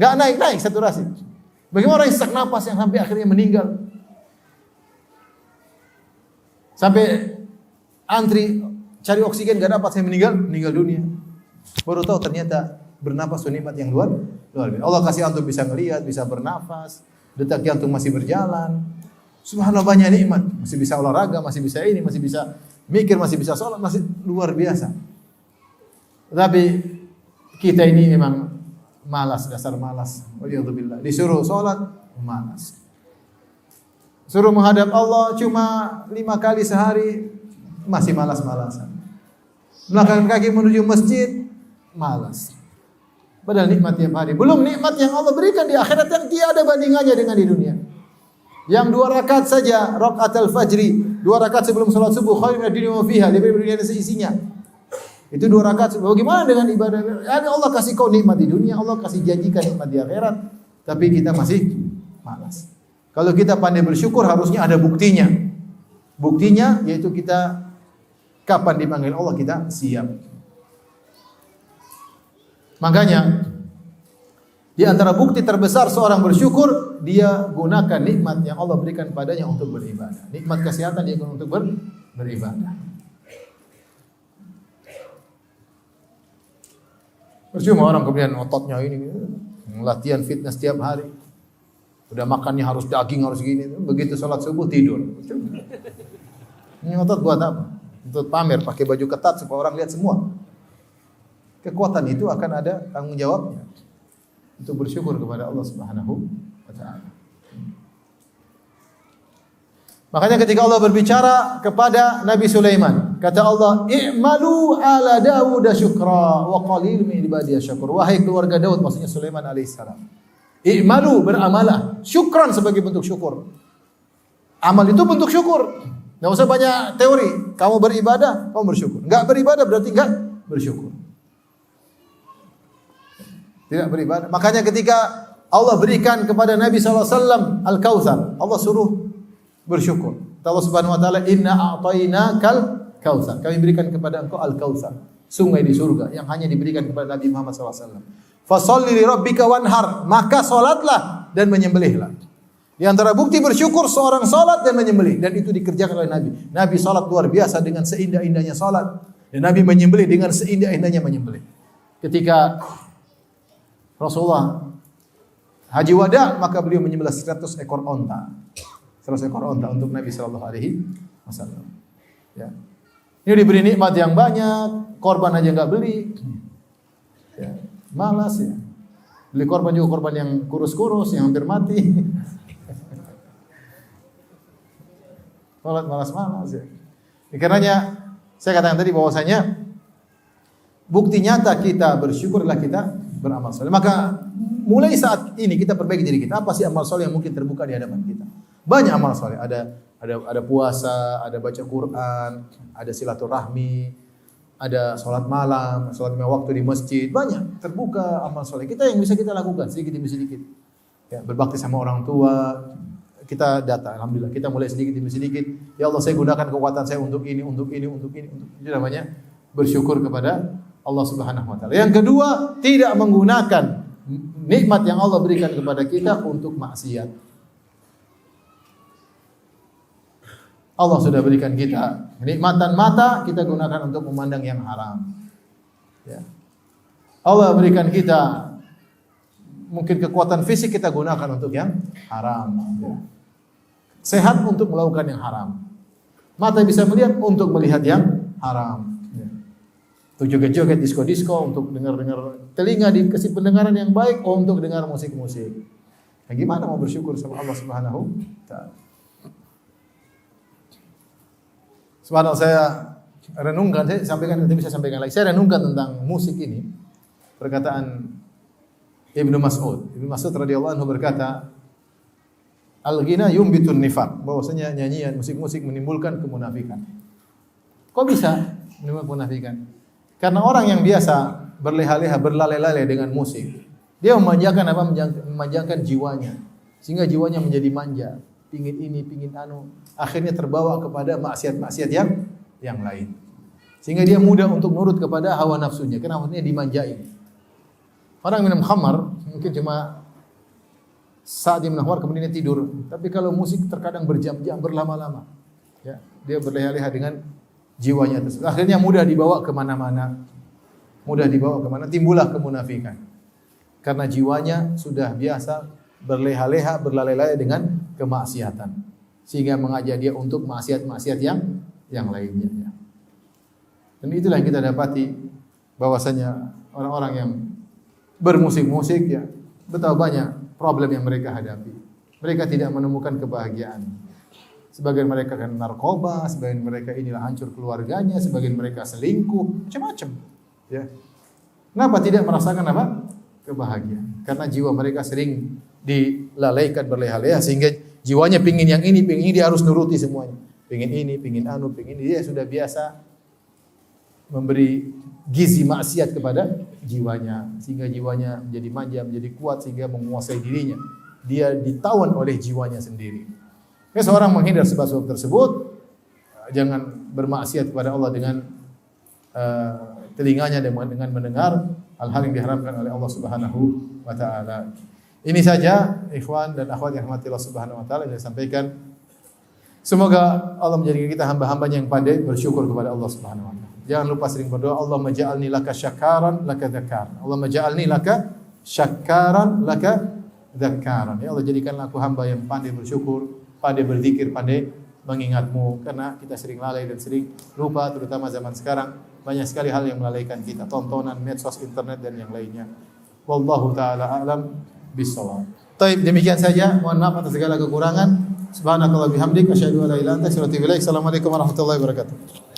Enggak naik saturasi. Bagaimana orang sesak napas yang sampai akhirnya meninggal? Sampai antri cari oksigen enggak dapat, saya meninggal dunia. Baru tahu ternyata bernapas itu nikmat yang luar biasa. Allah kasih antum bisa melihat, bisa bernapas, detak jantung masih berjalan. Subhanallah, banyak nikmat. Masih bisa olahraga, masih bisa ini, masih bisa mikir, masih bisa sholat, masih luar biasa. Tapi kita ini memang malas, dasar malas. Waliyadzubillah. Disuruh sholat, malas. Suruh menghadap Allah cuma 5 kali sehari, masih malas-malasan. Melangkahkan kaki menuju masjid, malas. Padahal nikmat tiap hari. Belum nikmat yang Allah berikan di akhirat yang tiada bandingannya dengan di dunia. Yang 2 rakaat saja, rakaatul fajri, 2 rakaat sebelum salat subuh, khairun minad dunya wa fiha, lebih dari dunia dan seisinya. Itu 2 rakaat. Bagaimana dengan ibadah? Ya, Allah kasih kau nikmat di dunia, Allah kasih janjikan nikmat di akhirat, tapi kita masih malas. Kalau kita pandai bersyukur harusnya ada buktinya. Buktinya yaitu kita kapan dipanggil Allah kita siap. Makanya di antara bukti terbesar seorang bersyukur, dia gunakan nikmat yang Allah berikan padanya untuk beribadah. Nikmat kesehatan dia gunakan untuk beribadah. Percuma orang kemudian ototnya ini latihan fitness setiap hari. Udah makannya harus daging, harus gini. Begitu sholat subuh tidur. Ini otot buat apa? Untuk pamer, pakai baju ketat supaya orang lihat semua. Kekuatan itu akan ada tanggung jawabnya. Untuk bersyukur kepada Allah Subhanahu wa taala. Makanya ketika Allah berbicara kepada Nabi Sulaiman, kata Allah, "I'malu ala Daud syukra wa qalil min ibadiyas syakur." Wahai keluarga Daud, maksudnya Sulaiman alaihissalam. I'malu, beramalah, syukran sebagai bentuk syukur. Amal itu bentuk syukur. Enggak usah banyak teori. Kamu beribadah, kamu bersyukur. Enggak beribadah berarti enggak bersyukur. Tidak beribadah. Makanya ketika Allah berikan kepada Nabi SAW Al-Kautsar, Allah suruh bersyukur. Allah Subhanahu wa taala, "Inna a'tainakal kautsar." Kami berikan kepada engkau Al-Kautsar, sungai di surga yang hanya diberikan kepada Nabi Muhammad SAW. Fasholli li rabbika wanhar, maka salatlah dan menyembelihlah. Di antara bukti bersyukur seorang salat dan menyembelih, dan itu dikerjakan oleh Nabi. Nabi salat luar biasa dengan seindah-indahnya salat, dan Nabi menyembelih dengan seindah-indahnya menyembelih. Ketika Rasulullah haji wada, maka beliau menyembelih 100 ekor onta. 100 ekor onta untuk Nabi sallallahu alaihi wasallam. Ya. Ini diberi nikmat yang banyak, korban aja enggak beli. Ya. Malas ya. Beli korban juga korban yang kurus-kurus, yang hampir mati. Malas-malas ya. Karenanya saya katakan tadi bahwasanya bukti nyata kita bersyukur adalah kita beramal saleh. Maka mulai saat ini kita perbaiki diri kita. Apa sih amal saleh yang mungkin terbuka di hadapan kita? Banyak amal saleh. Ada puasa, ada baca Quran, ada silaturahmi, ada salat malam, salat 5 waktu di masjid. Banyak terbuka amal saleh. Kita yang bisa kita lakukan sedikit demi sedikit. Ya, berbakti sama orang tua. Kita data, alhamdulillah kita mulai sedikit demi sedikit. Ya Allah, saya gunakan kekuatan saya untuk ini. Itu namanya bersyukur kepada Allah Subhanahu wa taala. Yang kedua, tidak menggunakan nikmat yang Allah berikan kepada kita untuk maksiat. Allah sudah berikan kita nikmatan mata, kita gunakan untuk memandang yang haram. Ya. Allah berikan kita mungkin kekuatan fisik, kita gunakan untuk yang haram. Ya. Sehat untuk melakukan yang haram. Mata bisa melihat untuk melihat yang haram. Untuk joget-joget, disko-disko, untuk dengar-dengar, telinga dikasih pendengaran yang baik untuk dengar musik-musik. Nah, gimana mau bersyukur sama Allah Subhanahu wa taala? Subhanallah, saya renungkan, saya sampaikan, nanti bisa sampaikan lagi. Saya renungkan tentang musik ini. Perkataan Ibnu Mas'ud. Ibnu Mas'ud radhiyallahu anhu berkata, "Al-ghina yumbitun nifaq." Bahwasanya nyanyian, musik-musik menimbulkan kemunafikan. Kok bisa menimbulkan kemunafikan? Karena orang yang biasa berleha-leha, berlale-lale dengan musik, dia memanjakan apa? Memanjakan jiwanya, sehingga jiwanya menjadi manja, pingin ini, pingin anu, akhirnya terbawa kepada maksiat-maksiat yang lain, sehingga dia mudah untuk nurut kepada hawa nafsunya, karena maksudnya dimanjain. Orang minum khamar mungkin cuma saat dia minum khamar kemudian dia tidur, tapi kalau musik terkadang berjam-jam, berlama-lama, ya, dia berleha-leha dengan jiwanya tersebut. Akhirnya mudah dibawa kemana-mana. Timbullah kemunafikan. Karena jiwanya sudah biasa berleha-leha, berlale-lale dengan kemaksiatan. Sehingga mengajak dia untuk maksiat-maksiat yang lainnya. Dan itulah yang kita dapati, bahwasanya orang-orang yang bermusik-musik, ya, betapa banyak problem yang mereka hadapi. Mereka tidak menemukan kebahagiaan. Sebagian mereka kan narkoba, sebagian mereka inilah hancur keluarganya, sebagian mereka selingkuh, macam-macam. Ya. Kenapa tidak merasakan apa? Kebahagiaan. Karena jiwa mereka sering dilalaikan, berleha-leha, sehingga jiwanya pingin yang ini, pingin ini, dia harus nuruti semuanya. Pingin ini, pingin anu, pingin ini. Dia sudah biasa memberi gizi maksiat kepada jiwanya, sehingga jiwanya menjadi manja, menjadi kuat, sehingga menguasai dirinya. dia ditawan oleh jiwanya sendiri. Seorang menghindar sebab-sebab tersebut, jangan bermaksiat kepada Allah dengan telinganya dengan mendengar hal-hal yang diharamkan oleh Allah Subhanahu wa taala. Ini saja ikhwan dan akhwat yang rahmati Allah Subhanahu wa taala yang saya sampaikan. Semoga Allah menjadikan kita hamba-hambanya yang pandai bersyukur kepada Allah Subhanahu wa taala. Jangan lupa sering berdoa, Allahumma ja'alni laka syakaran laka dzakaran. Allahumma ja'alni laka syakaran laka dzakaran. Ya Allah, jadikanlah aku hamba yang pandai bersyukur, pandai berzikir, pandai mengingat-Mu, karena kita sering lalai dan sering lupa, terutama zaman sekarang banyak sekali hal yang melalaikan kita, tontonan, medsos, internet dan yang lainnya. Wallahu taala a'lam bissawab. Baik, demikian saja. Mohon maaf atas segala kekurangan. Subhanakallah bihamdik asyhadu an la ilaha illa anta astaghfiruka wa atubu ilaik. Assalamualaikum warahmatullahi wabarakatuh.